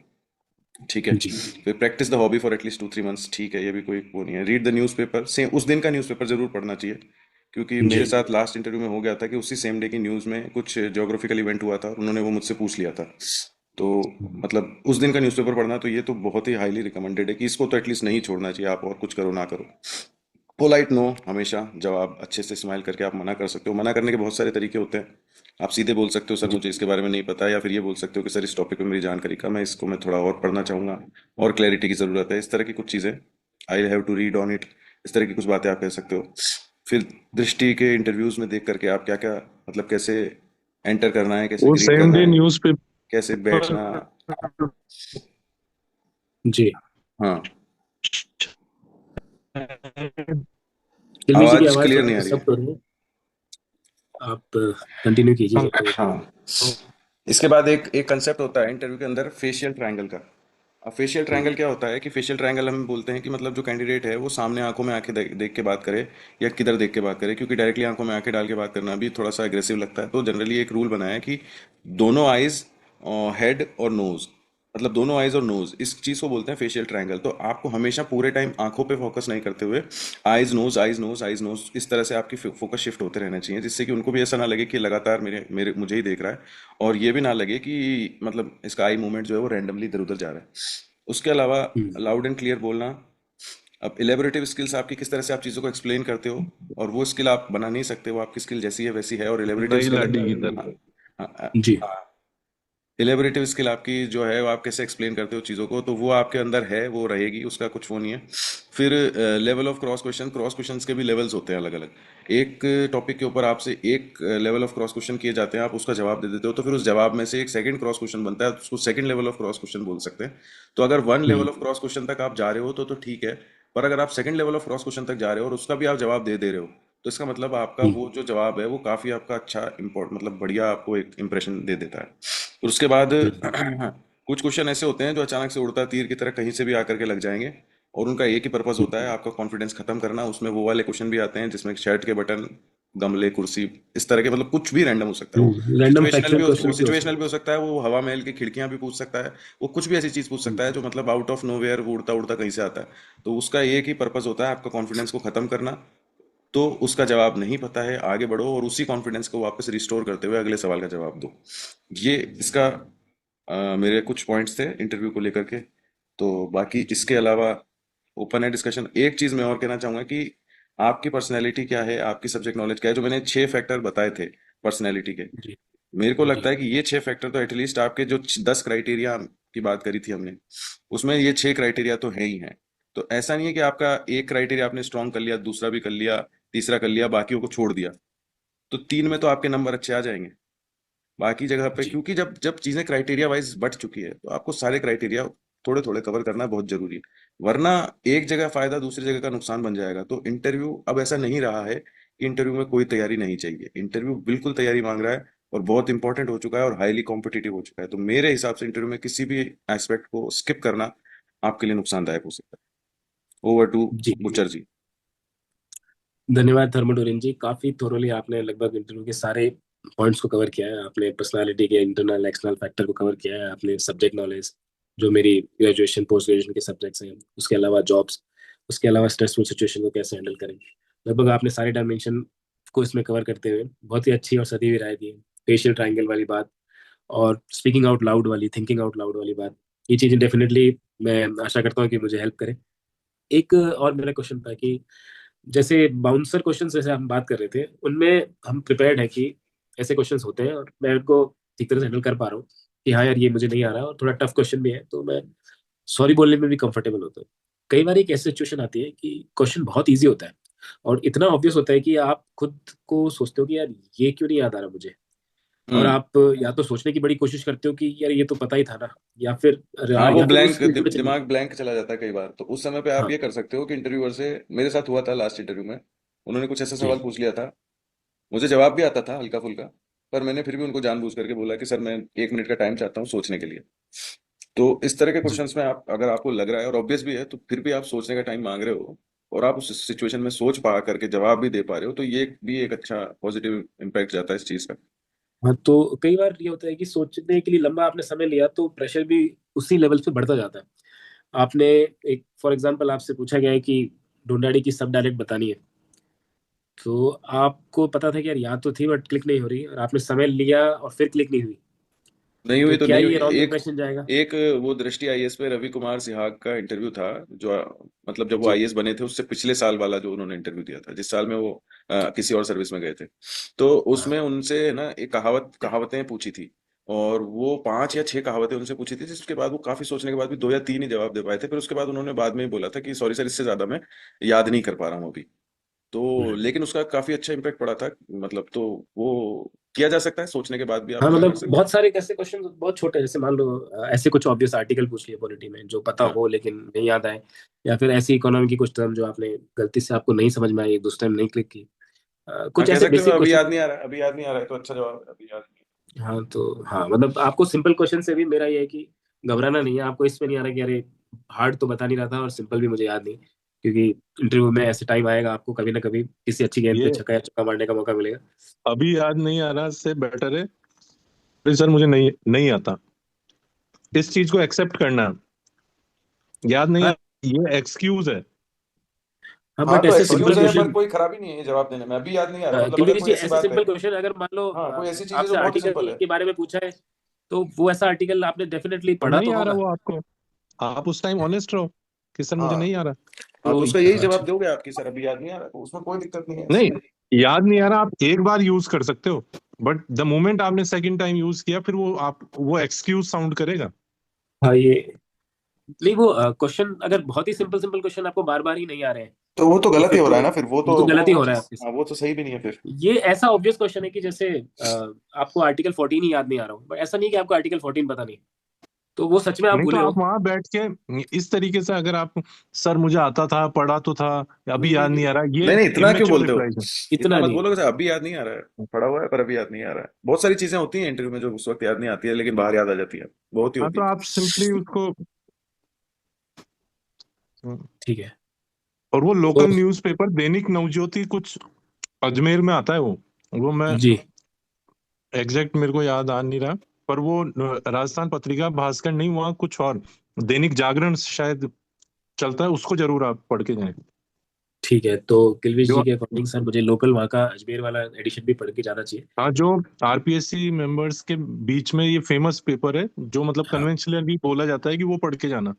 ठीक है। जी। फिर practice the hobby for at least 2 3 months. ठीक है, ये भी कोई वो नहीं है। रीड द न्यूज़पेपर, सेम उस दिन का न्यूज़पेपर जरूर पढ़ना चाहिए, क्योंकि जी। मेरे साथ लास्ट इंटरव्यू में हो गया था कि उसी सेम डे की न्यूज़ में कुछ ज्योग्राफिकल इवेंट हुआ था और उन्होंने वो मुझसे पूछ लिया था। तो मतलब उस दिन का न्यूज़पेपर पढ़ना, तो ये तो बहुत ही हाईली रिकमेंडेड है कि इसको तो एटलीस्ट नहीं छोड़ना चाहिए, आप और कुछ करो ना करो। पोलाइट नो, हमेशा जवाब अच्छे से स्माइल करके आप मना कर सकते हो। मना करने के बहुत सारे तरीके होते हैं। आप सीधे बोल सकते हो सर जी मुझे इसके बारे में नहीं पता, या फिर ये बोल सकते हो कि सर इस टॉपिक पे मेरी जानकारी कम है, इसको मैं थोड़ा और पढ़ना चाहूंगा और क्लैरिटी की ज़रूरत है, इस तरह की कुछ चीज़ें। I have to read on it, इस तरह की कुछ बातें आप कह सकते हो। फिर दृष्टि के इंटरव्यूज में देख करके आप क्या क्या, मतलब कैसे एंटर करना है, कैसे वो ग्रीट सेम करना डे है, कैसे बैठना। न्यूज़पेपर जी। हाँ। दिलमीत जी की आवाज आवाज़ क्लियर थोड़ा नहीं आ रही है। डिस्टर्ब हो रही है, आप कंटिन्यू कीजिए जब तक। हाँ। इसके बाद एक एक कंसेप्ट होता है इंटरव्यू के अंदर, फेशियल ट्रायंगल का। अब फेशियल ट्रायंगल क्या होता है कि फेशियल ट्रायंगल हम बोलते हैं कि मतलब जो कैंडिडेट है वो सामने आंखों में आंखें देख के बात करे, या किधर देख के बात करे, क्योंकि डायरेक्टली आंखों में आंखें डाल के बात करना भी थोड़ा सा एग्रेसिव लगता है। तो जनरली एक रूल बनाया है कि दोनों आइज, हेड और नोज, मतलब दोनों आइज और नोज, इस चीज को बोलते हैं फेशियल ट्रायंगल। तो आपको हमेशा पूरे टाइम आंखों पे फोकस नहीं करते हुए eyes nose eyes nose eyes nose, इस तरह से आपकी फोकस शिफ्ट होते रहना चाहिए, जिससे कि उनको भी ऐसा ना लगे कि लगातार मेरे मेरे मुझे ही देख रहा है, और ये भी ना लगे कि मतलब इसका आई मूवमेंट जो है वो रैंडमली इधर उधर जा रहा है। उसके अलावा हम्म। लाउड एंड क्लियर बोलना। अब इलेबोरेटिव स्किल्स आपकी किस तरह से आप चीज़ों को एक्सप्लेन करते हो, और वो स्किल आप बना नहीं सकते, वो आपकी स्किल जैसी है वैसी है। और इलेबोरेटिव नई स्किल, लाडी की हाँ, तरह। हाँ, जी इलेबोरेटिव स्किल आपकी जो है वो आप कैसे एक्सप्लेन करते हो चीज़ों को, तो वो आपके अंदर है, वो रहेगी, उसका कुछ वो नहीं है। फिर लेवल ऑफ क्रॉस क्वेश्चंस के भी लेवल्स होते हैं अलग अलग। एक टॉपिक के ऊपर आपसे एक लेवल ऑफ क्रॉस क्वेश्चन किए जाते हैं, आप उसका जवाब दे देते हो, तो फिर उस जवाब में से एक सेकंड क्रॉस क्वेश्चन बनता है, उसको second level of cross question बोल सकते हैं। तो अगर one level hmm of cross question तक आप जा रहे हो तो ठीक है। पर अगर आप second level of cross question तक जा रहे हो और उसका भी आप जवाब दे रहे हो, तो इसका मतलब आपका हम्म वो जो जवाब है वो काफ़ी आपका अच्छा इम्पोर्ट, मतलब बढ़िया आपको एक इंप्रेशन दे देता है। फिर उसके बाद हम्म कुछ क्वेश्चन ऐसे होते हैं जो अचानक से उड़ता तीर की तरह कहीं से भी आकर के लग जाएंगे, और उनका एक ही पर्पस होता है, आपका कॉन्फिडेंस खत्म करना। उसमें वो वाले क्वेश्चन भी आते हैं जिसमें शर्ट के बटन, गमले, कुर्सी, इस तरह के, मतलब कुछ भी रैंडम हो सकता है वो। रैंडम सिचुएशनल फैक्चुअल भी वो क्वेश्चन भी हो सिचुएशनल सकते भी हो सकता है, वो हवा महल की खिड़कियां भी पूछ सकता है, वो कुछ भी ऐसी चीज पूछ हैं। सकता है जो मतलब आउट ऑफ नोवेयर उड़ता उड़ता कहीं से आता है। तो उसका एक ही पर्पस होता है, आपका कॉन्फिडेंस को खत्म करना। तो उसका जवाब नहीं पता है, आगे बढ़ो और उसी कॉन्फिडेंस को वापस रिस्टोर करते हुए अगले सवाल का जवाब दो। ये इसका मेरे कुछ पॉइंट्स थे इंटरव्यू को लेकर के। तो बाकी जी इसके अलावा ओपन है डिस्कशन। एक चीज मैं और कहना चाहूंगा कि आपकी पर्सनैलिटी क्या है, आपकी सब्जेक्ट नॉलेज क्या है, जो मैंने 6 फैक्टर बताए थे पर्सनैलिटी के, जी मेरे को जी लगता है कि ये 6 फैक्टर तो एटलीस्ट आपके जो 10 क्राइटेरिया की बात करी थी हमने, उसमें ये 6 क्राइटेरिया तो है ही है। तो ऐसा नहीं है कि आपका एक क्राइटेरिया आपने स्ट्रांग कर लिया, दूसरा भी कर लिया, तीसरा कर लिया, बाकियों को छोड़ दिया, तो 3 में तो आपके नंबर अच्छे आ जाएंगे। बाकी जगह पे, जी क्योंकि जब जब चीजें क्राइटेरिया वाइज बढ़ चुकी है तो आपको सारे क्राइटेरिया थोड़े थोड़े कवर करना बहुत जरूरी है। वरना एक जगह फायदा दूसरी जगह का नुकसान बन जाएगा। तो इंटरव्यू अब ऐसा नहीं रहा है कि इंटरव्यू में कोई तैयारी नहीं चाहिए, इंटरव्यू बिल्कुल तैयारी मांग रहा है, और बहुत इंपॉर्टेंट हो चुका है और हाईली कॉम्पिटिटिव हो चुका है। तो मेरे हिसाब से इंटरव्यू में किसी भी एस्पेक्ट को स्किप करना आपके लिए नुकसानदायक हो सकता है। ओवर टू जी बुचर जी। धन्यवाद थर्मोडोरिन जी, काफी थोरोली आपने लगभग इंटरव्यू के सारे पॉइंट्स को कवर किया है। आपने पर्सनालिटी के इंटरनल एक्सटर्नल फैक्टर को कवर किया है, आपने सब्जेक्ट नॉलेज, जो मेरी ग्रेजुएशन पोस्ट ग्रेजुएशन के सब्जेक्ट्स हैं, उसके अलावा जॉब्स, उसके अलावा स्ट्रेसफुल सिचुएशन को कैसे हैंडल करें, लगभग आपने सारे डायमेंशन को इसमें कवर करते हुए बहुत ही अच्छी और सदी हुई राय दी है। फेशियल ट्रायंगल वाली बात और स्पीकिंग आउट लाउड वाली, थिंकिंग आउट लाउड वाली बात, ये चीजें डेफिनेटली मैं आशा करता हूँ कि मुझे हेल्प करें। एक और मेरा क्वेश्चन था कि जैसे बाउंसर क्वेश्चन जैसे हम बात कर रहे थे, उनमें हम प्रिपेयर्ड है कि ऐसे क्वेश्चंस होते हैं और मैं उनको ठीक तरह से हैंडल कर पा रहा हूँ कि हाँ यार ये मुझे नहीं आ रहा है और थोड़ा टफ क्वेश्चन भी है, तो मैं सॉरी बोलने में भी कंफर्टेबल होता हूँ। कई बार एक ऐसी सिचुएशन आती है कि क्वेश्चन बहुत ईजी होता है और इतना ऑब्वियस होता है कि आप खुद को सोचते हो कि यार ये क्यों नहीं याद आ रहा मुझे, और हम्म। आप या तो सोचने की बड़ी कोशिश करते हो कि यार ये तो पता ही था ना, या फिर हाँ, वो या फिर वो ब्लैंक स्किल्स में चले दिमाग जाते ब्लैंक चला जाता है कई बार। तो उस समय पे हैं। आप हाँ ये कर सकते हो कि इंटरव्यूअर से, मेरे साथ हुआ था लास्ट इंटरव्यू में, उन्होंने कुछ ऐसा सवाल जी पूछ लिया था, मुझे जवाब भी आता था हल्का फुल्का, पर मैंने फिर भी उनको जानबूझ करके बोला कि सर मैं 1 मिनट का टाइम चाहता हूँ सोचने के लिए। तो इस तरह के जी। क्वेश्चंस में आप, अगर आपको लग रहा है और ऑब्वियस भी है, तो फिर भी आप सोचने का टाइम मांग रहे हो और आप उस सिचुएशन में सोच पा करके जवाब भी दे पा रहे हो, तो ये भी एक अच्छा पॉजिटिव इम्पैक्ट जाता है इस चीज का। हाँ तो कई बार ये होता है कि सोचने के लिए लंबा आपने समय लिया तो प्रेशर भी उसी लेवल पे बढ़ता जाता है। आपने एक फॉर एग्जांपल आपसे पूछा गया है कि ढूंढाड़ी की सब डायरेक्ट बतानी है, तो आपको पता था कि यार यहाँ तो थी बट क्लिक नहीं हो रही, और आपने समय लिया और फिर क्लिक नहीं हुई, नहीं तो हुई तो क्या नहीं हुई। ये रॉन्ग एक इंप्रेशन जाएगा? एक वो दृष्टि आईएएस पे रवि कुमार सिहाग का इंटरव्यू था, जो मतलब जब वो जी। आईएएस बने थे उससे पिछले साल वाला जो उन्होंने इंटरव्यू दिया था, जिस साल में वो किसी और सर्विस में गए थे। तो हाँ उसमें उनसे ना एक कहावतें पूछी थी, और वो 5 या 6 कहावतें उनसे पूछी थी, जिसके बाद वो काफी सोचने के बाद भी 2 या 3 ही जवाब दे पाए थे। फिर उसके बाद उन्होंने बाद में ही बोला था कि सॉरी सर, इससे ज्यादा मैं याद नहीं कर पा रहा हूँ अभी। तो हम्म। लेकिन उसका काफी अच्छा इम्पैक्ट पड़ा था, मतलब तो वो किया जा सकता है, सोचने के बाद भी आप हाँ क्या कर मतलब सकते बहुत सारे ऐसे क्वेश्चन बहुत छोटे, जैसे मान लो ऐसे कुछ ऑब्वियस आर्टिकल पूछ लिए पॉलिटी में जो पता हैं। हाँ, हो लेकिन नहीं याद आए, या फिर ऐसी इकोनॉमी की कुछ टर्म जो आपने गलती से आपको नहीं समझ में आई, एक दूसरे में नहीं क्लिक की, हाँ कुछ कह ऐसे सकते हो बेसिक अभी क्वेश्चन। याद नहीं आ रहा है, अभी याद नहीं आ रहा है, तो अच्छा जवाब है, अभी याद नहीं। हाँ तो हाँ मतलब आपको सिंपल क्वेश्चन से भी मेरा ये है कि घबराना नहीं है, आपको इसमें नहीं आ रहा कि अरे हार्ड तो बता नहीं रहा था और सिंपल भी मुझे याद नहीं, क्योंकि इंटरव्यू में ऐसे टाइम आएगा आपको कभी ना कभी किसी अच्छी गेंद पे ये छक्का या चौका मारने का मौका मिलेगा। अभी याद नहीं आ रहा से बेटर है "अरे सर मुझे नहीं नहीं आता"। इस चीज को एक्सेप्ट करना, याद नहीं आ, हाँ ये एक्सक्यूज है। हाँ हाँ बट तो ऐसे सिंपल एक्सक्यूज है, पर क्वेश्चन, कोई खराबी नहीं है जवाब देने में, अभी याद नहीं आ रहा, मतलब अगर कुलदीप कोई जी ऐसी ऐसे बात है। सिंपल क्वेश्चन अगर मान लो हाँ कोई ऐसी चीज है जो आपसे बहुत ही सिंपल आर्टिकल है। के बारे में पूछा है, तो वो ऐसा आर्टिकल आपने डेफिनेटली और पढ़ा नहीं तो आ रहा होगा। वो आपको, आप उस टाइम ऑनेस्ट रहो कि सर मुझे हाँ नहीं तो आ रहा। हाँ तो तो उसका यही हाँ जवाब ठीक। दोगे आप कि सर अभी याद नहीं आ रहा, तो उसमें कोई दिक्कत नहीं है नहीं, इसमें। याद नहीं आ रहा आप एक बार यूज कर सकते हो, बट द मोमेंट आपने सेकंड टाइम यूज किया फिर वो एक्सक्यूज साउंड करेगा। हाँ ये नहीं, वो क्वेश्चन अगर बहुत ही सिंपल सिंपल क्वेश्चन आपको बार बार ही नहीं आ रहे हैं, तो वो तो तो गलत ही फिर हो रहा तो है ना, फिर वो वो तो तो वो गलत ही वो हो रहा है चीज, आपके साथ। हाँ वो तो सही भी नहीं है फिर। ये ऐसा ऑब्वियस क्वेश्चन है कि जैसे आपको आर्टिकल 14 ही याद नहीं आ रहा हो, बट ऐसा नहीं कि आपको आर्टिकल 14 पता नहीं, तो वो सच में आप नहीं तो भूले आप हो। वहां बैठ के इस तरीके से अगर आप "सर मुझे आता था, पढ़ा तो था, नहीं अभी नहीं याद नहीं नहीं आ नहीं, रहा", ये नहीं नहीं, इतना क्यों इमेच्योर बोलते हो? रिप्लाई है। इतना इतना मत नहीं। बोलो कि सर अभी याद नहीं आ रहा है, पढ़ा हुआ है पर अभी याद नहीं आ रहा है। बहुत सारी चीजें होती हैं इंटरव्यू में जो उस वक्त याद नहीं आती है, लेकिन बाहर याद आ जाती है, बहुत ही हाँ होती तो है। आप सिंपली उसको, ठीक है। और वो तो लोकल न्यूज़पेपर दैनिक नवज्योति कुछ अजमेर में आता है वो मैं जी। एग्जैक्ट मेरे को याद आ नहीं रहा, पर वो राजस्थान पत्रिका भास्कर नहीं, वहाँ कुछ और दैनिक जागरण शायद चलता है, उसको जरूर आप पढ़ के जाएं। ठीक है, तो किल्विश जो जी के अकॉर्डिंग सर मुझे लोकल वहाँ का अजमेर वाला एडिशन भी पढ़ के जाना चाहिए। हाँ, जो आरपीएससी मेंबर्स के बीच में ये फेमस पेपर है, जो मतलब हाँ कन्वेंशनली बोला जाता है कि वो पढ़ के जाना।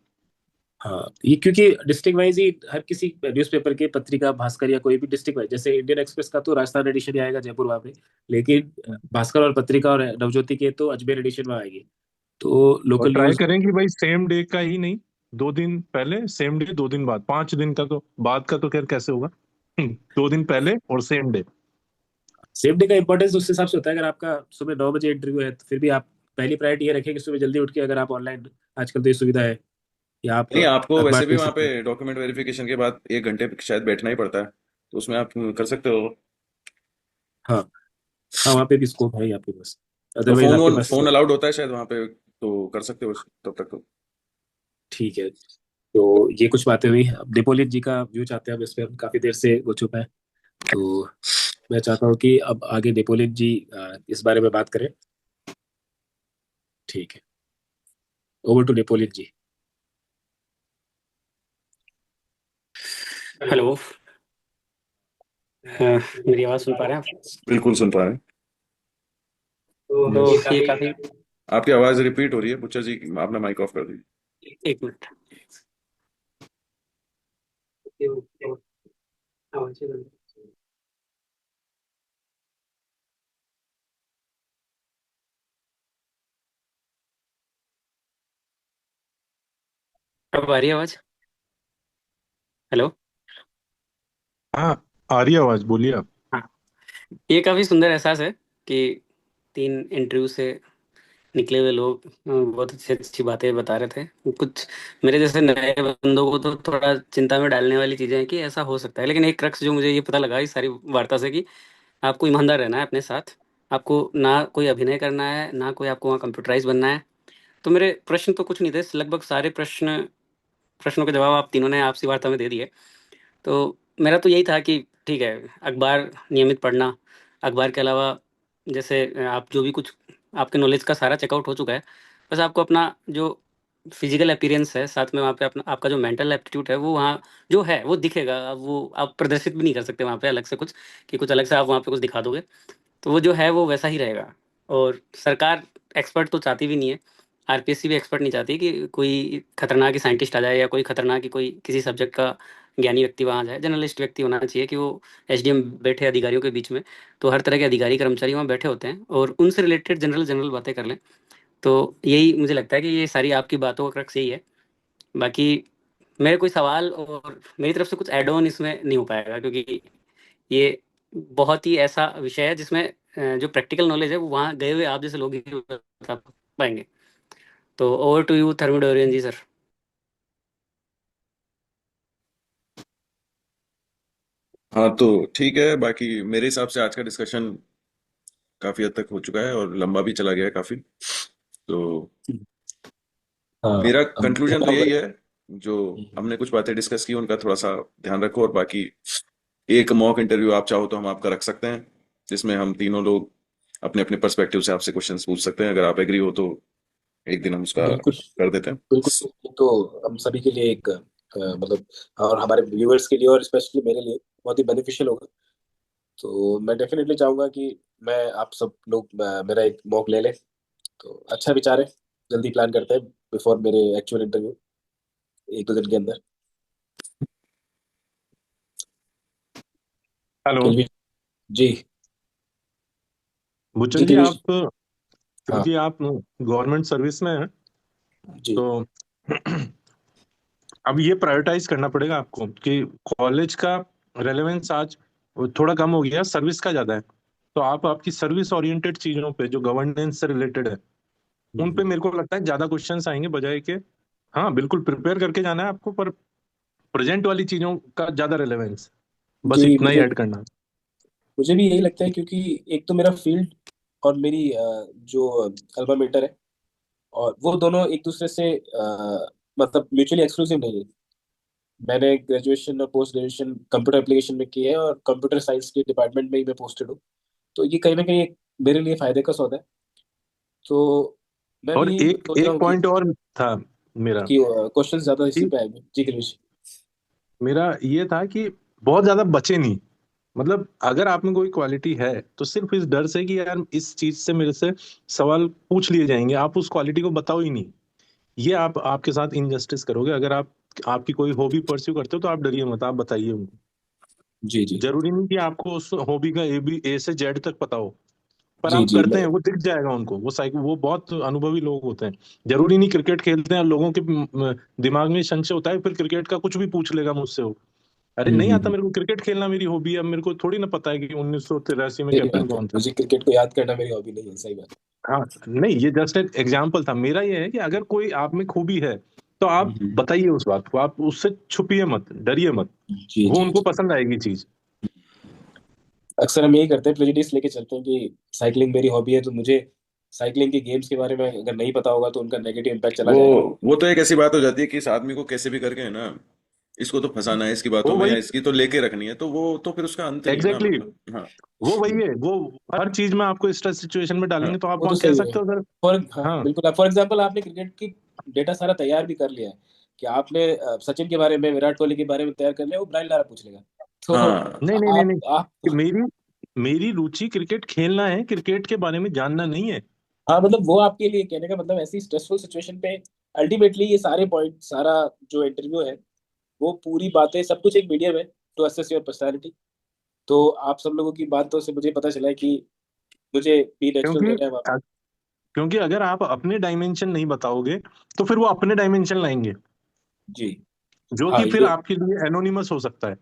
हाँ, ये क्योंकि डिस्ट्रिक्ट वाइज ही हर किसी न्यूज़पेपर के, पत्रिका भास्कर या कोई भी डिस्ट्रिक्ट वाइज, जैसे इंडियन एक्सप्रेस का तो राजस्थान एडिशन ही आएगा जयपुर वहाँ पे, लेकिन भास्कर और पत्रिका और नवज्योति के तो अजमेर एडिशन में आएगी। तो और लोकल ट्राई न्यूज। करें कि भाई सेम डे का ही नहीं, 2 दिन पहले सेम डे, 2 दिन बाद, 5 दिन का तो बाद का तो खैर कैसे होगा। 2 दिन पहले और सेम डे। सेम डे का इंपॉर्टेंस उस हिसाब से होता है, अगर आपका सुबह 9 बजे इंटरव्यू है तो फिर भी आप पहली प्रायोरिटी ये रखें कि सुबह जल्दी उठ के, अगर आप ऑनलाइन, आजकल तो ये सुविधा है, या आप नहीं, आपको अखबार वैसे भी देख वहाँ पे सकते हैं। डॉक्यूमेंट वेरिफिकेशन के बाद 1 घंटे शायद बैठना ही पड़ता है, तो उसमें आप कर सकते हो। हाँ हाँ, वहाँ पे भी स्कोप है ही आपके पास, और अदरवाइज आपके पास। फोन अलाउड होता है शायद वहाँ पे, तो कर सकते हो तब तक तो। ठीक है, तो ये कुछ बातें हुई। अब डिपोलिट जी का व्यू चाहते हैं, अब इस पे हम काफी देर से हो चुका है, तो मैं चाहता हूँ कि अब आगे डिपोलिट जी इस बारे में बात करें। ठीक है, ओवर टू डिपोलिट जी। हेलो। हाँ, मेरी आवाज़ सुन पा रहे हैं आप? बिल्कुल सुन पा रहे हैं। तो यस। ये काफी, आपकी आवाज़ रिपीट हो रही है बुच्चा जी, आपने माइक ऑफ कर दी। 1 मिनट। अब आ रही है आवाज? हेलो। हाँ, आ रही है आवाज, बोलिए आप। हाँ, ये काफी सुंदर एहसास है कि 3 इंटरव्यू से निकले हुए लोग बहुत अच्छी अच्छी बातें बता रहे थे। कुछ मेरे जैसे नए बंदों को तो थोड़ा चिंता में डालने वाली चीजें हैं कि ऐसा हो सकता है, लेकिन एक क्रक्स जो मुझे ये पता लगा इस सारी वार्ता से कि आपको ईमानदार रहना है अपने साथ। आपको ना कोई अभिनय करना है, ना कोई आपको वहाँ कंप्यूटराइज बनना है। तो मेरे प्रश्न तो कुछ नहीं थे, लगभग सारे प्रश्नों के जवाब आप तीनों ने आपसी वार्ता में दे दिए। तो मेरा तो यही था कि ठीक है, अखबार नियमित पढ़ना, अखबार के अलावा जैसे आप जो भी कुछ, आपके नॉलेज का सारा चेकआउट हो चुका है। बस आपको अपना जो फिजिकल अपीयरेंस है, साथ में वहाँ पे अपना आपका जो मेंटल एप्टीट्यूड है वो वहाँ जो है वो दिखेगा। अब वो आप प्रदर्शित भी नहीं कर सकते वहाँ पे अलग से कुछ, कि कुछ अलग से आप वहाँ पे कुछ दिखा दोगे। तो वो जो है वो वैसा ही रहेगा। और सरकार एक्सपर्ट तो चाहती भी नहीं है, आरपीएससी भी एक्सपर्ट नहीं चाहती कि कोई खतरनाक ही साइंटिस्ट आ जाए या कोई खतरनाक ही कोई किसी सब्जेक्ट का ज्ञानी व्यक्ति वहाँ आ जाए। जर्नलिस्ट व्यक्ति होना चाहिए कि वो एसडीएम बैठे अधिकारियों के बीच में, तो हर तरह के अधिकारी कर्मचारी वहाँ बैठे होते हैं और उनसे रिलेटेड जनरल जनरल बातें कर लें। तो यही मुझे लगता है कि ये सारी आपकी बातों का क्रक्स यही है। बाकी मेरे कोई सवाल और मेरी तरफ से कुछ ऐड ऑन इसमें नहीं हो पाएगा, क्योंकि ये बहुत ही ऐसा विषय है जिसमें जो प्रैक्टिकल नॉलेज है वो वहाँ गए हुए आप जैसे लोग ही बता पाएंगे। तो ओवर टू यू थर्मोडोरियन जी सर। हाँ तो ठीक है, बाकी मेरे हिसाब से आज का डिस्कशन काफी हद तक हो चुका है और लंबा भी चला गया है काफी। तो हाँ, मेरा अब कंक्लूजन तो बताओ यही भाई। है, जो हमने कुछ बातें डिस्कस की उनका थोड़ा सा ध्यान रखो, और बाकी एक मॉक इंटरव्यू आप चाहो तो हम आपका रख सकते हैं, जिसमें हम तीनों लोग अपने अपने पर्सपेक्टिव से आपसे क्वेश्चंस पूछ सकते हैं। अगर आप एग्री हो तो एक दिन हम उसका बिल्कुल कर देते हैं। बिल्कुल, ये तो हम सभी के लिए एक मतलब, और हमारे व्यूअर्स के लिए और स्पेशली मेरे लिए बहुत ही बेनिफिशियल होगा। तो मैं डेफिनेटली चाहूंगा कि मैं आप सब लोग मेरा एक मॉक ले लें। तो अच्छा विचार है, जल्दी प्लान करते हैं बिफोर मेरे एक्चुअल इंटरव्यू, एक दो दिन के अंदर। Hello can we? जी। जी भूचन जी, कैन वी? आप हाँ। क्योंकि आप गवर्नमेंट सर्विस में हैं, जी तो अब ये प्रायोरिटाइज करना पड़ेगा आपको कि कॉलेज का रेलेवेंस आज थोड़ा कम हो गया, सर्विस का ज्यादा है। तो आप आपकी सर्विस ओरिएंटेड चीजों पे जो गवर्नेंस से रिलेटेड है उन पे मेरे को लगता है ज्यादा क्वेश्चंस आएंगे, बजाय के हाँ बिल्कुल प्रिपेयर करके जाना है आपको, पर प्रेजेंट वाली चीजों का ज्यादा रिलेवेंस, बस जी। इतना ही ऐड करना। मुझे भी यही लगता है, क्योंकि एक तो मेरा फील्ड और मेरी जो अल्मा मेटर है, और वो दोनों एक दूसरे से मतलब म्यूचुअली एक्सक्लूसिव नहीं है। मैंने ग्रेजुएशन और पोस्ट ग्रेजुएशन कंप्यूटर एप्लीकेशन में की है, और कंप्यूटर साइंस के डिपार्टमेंट में ही मैं पोस्टेड हूँ। तो ये कहीं ना कहीं मेरे लिए फायदे का सौदा है। तो मैं और भी एक सोच रहा एक हूँ पॉइंट और था मेरा, कि क्वेश्चन ज्यादा इसी कि पे आएंगे। जी कलविश। मेरा ये था कि बहुत ज्यादा बचे नहीं। मतलब अगर आप में कोई क्वालिटी है तो सिर्फ इस डर से कि यार इस चीज से मेरे से सवाल पूछ लिए जाएंगे, आप उस क्वालिटी को बताओ ही नहीं। ये आप आपके साथ इनजस्टिस करोगे। अगर आप आपकी कोई हॉबी परस्यू करते हो तो आप डरिए मत, आप बताइए उनको। जी जी। जरूरी नहीं कि आपको उस हॉबी का ए से जेड तक पता हो, पर जी आप जी करते मैं। हैं वो दिख जाएगा उनको। वो बहुत अनुभवी लोग होते हैं। जरूरी नहीं क्रिकेट खेलते हैं और लोगों के दिमाग में संशय होता है फिर क्रिकेट का कुछ भी पूछ लेगा मुझसे वो। अरे नहीं आता हम्म। मेरे को क्रिकेट खेलना, मेरी हॉबी है। अब मेरे को थोड़ी ना पता है कि 1983 में सही कैप्टन बात है, कौन था। मुझे क्रिकेट को याद करना मेरी हॉबी नहीं है। सही बात हाँ, नहीं ये जस्ट एक एग्जाम्पल था मेरा। ये है कि अगर कोई आप में खूबी है तो है। आप बताइए उस बात को, आप उससे छुपिए मत, डरिए मत। जी वो जी उनको जी। पसंद आएगी चीज। अक्सर हम यही करते हैं, प्रेजुडिस लेके चलते हैं कि साइकिलिंग मेरी हॉबी है, तो मुझे साइकिलिंग के गेम्स के बारे में अगर नहीं पता होगा तो उनका नेगेटिव इम्पैक्ट चला वो जाएगा। वो तो एक ऐसी बात हो जाती है कि इस आदमी को कैसे भी करके है ना, इसको तो फंसाना है इसकी बातों वो में, या वही इसकी तो लेके रखनी है, तो वो तो फिर उसका अंत नहीं है ना, एग्जैक्टली मतलब। हाँ। वो वही है। वो हर चीज में आपको स्ट्रेस सिचुएशन में हाँ। डालेंगे तो आप वो तो वहां कह सही है। सकते हो सर। हाँ हाँ बिल्कुल, फॉर एग्जांपल आपने क्रिकेट की डेटा सारा तैयार भी कर लिया है, कि आपने सचिन के बारे में, विराट कोहली के बारे में तैयार कर लिया, वो ब्रायन लारा पूछ लेगा। तो हाँ। नहीं नहीं नहीं नहीं, आप कि मेरी मेरी रुचि क्रिकेट खेलना है, क्रिकेट के बारे में जानना नहीं है। हाँ मतलब वो आपके लिए कहने का मतलब, ऐसी स्ट्रेसफुल सिचुएशन पे अल्टीमेटली ये सारे पॉइंट, सारा जो इंटरव्यू है, वो पूरी बातें सब कुछ एक मीडियम है टू असेस योर पर्सनैलिटी। तो आप सब लोगों की बातों से मुझे पता चला है कि मुझे बी नेचुरल क्योंकि रहना है वहाँ पे। क्योंकि अगर आप अपने डायमेंशन नहीं बताओगे तो फिर वो अपने डायमेंशन लाएंगे, जी। जो हाँ कि फिर ये। आपके लिए एनोनिमस हो सकता है।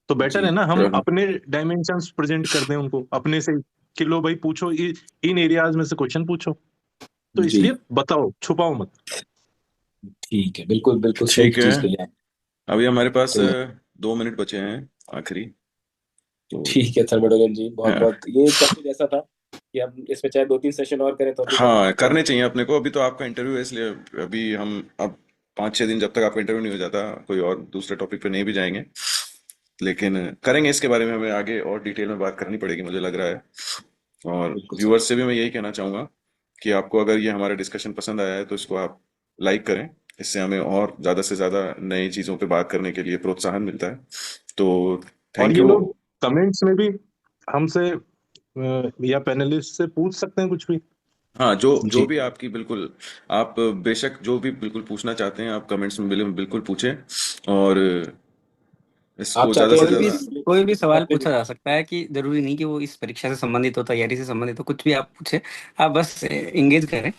तो बेटर जी। है ना हम अपने डायमेंशंस प्रेजेंट कर दें उनको अपने से, कि लो भाई पूछो, इन एरियाज में से क्वेश्चन पूछो। तो जी इसलिए बताओ, छुपाओ मत। ठीक है, बिल्कुल बिल्कुल सही ठीक है, चीज कही आप। अभी हमारे पास तो 2 मिनट बचे हैं आखिरी। तो ठीक है थर्मोडोरियन जी, बहुत हाँ। बहुत ये टॉपिक ऐसा था कि हम इसमें चाहे दो तीन सेशन और करें तो भी कम हाँ, कम करने चाहिए अपने को। अभी तो आपका इंटरव्यू है, इसलिए अभी हम अब 5-6 दिन, जब तक आपका इंटरव्यू नहीं हो जाता, कोई और दूसरे टॉपिक पे नहीं भी जाएंगे। लेकिन करेंगे, इसके बारे में हमें आगे और डिटेल में बात करनी पड़ेगी मुझे लग रहा है। और बिल्कुल सर। व्यूअर्स से भी मैं यही कहना चाहूँगा कि आपको अगर ये हमारा डिस्कशन पसंद आया है तो इसको आप लाइक करें। इससे हमें और ज़्यादा से ज़्यादा नई चीज़ों पे बात करने के लिए प्रोत्साहन मिलता है। तो और थैंक ये यू। लोग कमेंट्स में भी हमसे या पैनलिस्ट से पूछ सकते हैं कुछ भी। हाँ, जो जी भी आपकी बिल्कुल, आप बेशक जो भी बिल्कुल पूछना चाहते हैं आप कमेंट्स में बिल्कुल पूछें, और आप इसको ज़्यादा चाहते से हैं कोई भी ज़्यादा। कोई भी सवाल अपने पूछा जा सकता है, कि जरूरी नहीं कि वो इस परीक्षा से संबंधित हो, तैयारी से संबंधित हो, कुछ भी आप पूछे, आप बस एंगेज करें,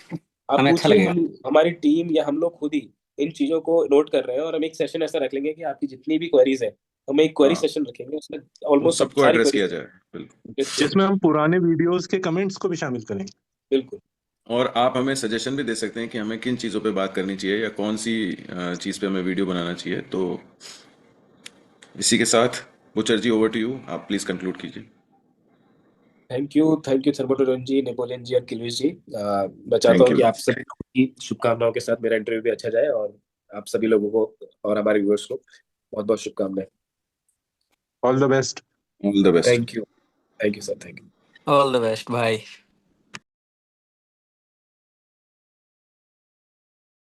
आप हमें अच्छा पूछिए, लगेगा। हम हमारी टीम या हम लोग खुद ही इन चीजों को नोट कर रहे हैं, और हम एक सेशन ऐसा रख लेंगे कि आपकी जितनी भी क्वेरीज है, हम एक क्वेरी हाँ, सेशन रखेंगे, उसमें उन ऑलमोस्ट सब सबको सारी एड्रेस किया क्वेरीज जाए, बिल्कुल। एड्रेस किया जिसमें जाए। हम पुराने वीडियोस के कमेंट्स को भी शामिल करेंगे। बिल्कुल। और आप हमें सजेशन भी दे सकते हैं कि हमें किन चीज़ों पे बात करनी चाहिए या कौन सी चीज़ पे हमें वीडियो बनाना चाहिए। तो इसी के साथ बुचर जी, ओवर टू यू, आप प्लीज़ कंक्लूड कीजिए। थैंक यू थर्मोटोलन जी, नेपोलियन जी और किलविश जी। मैं चाहता थैंक हूँ यू। कि आप सभी लोगों की शुभकामनाओं के साथ मेरा इंटरव्यू भी अच्छा जाए, और आप सभी लोगों को और हमारे व्यूअर्स को बहुत बहुत शुभकामनाएं। All the best. All the best. Thank you sir, thank you. All the best, bye.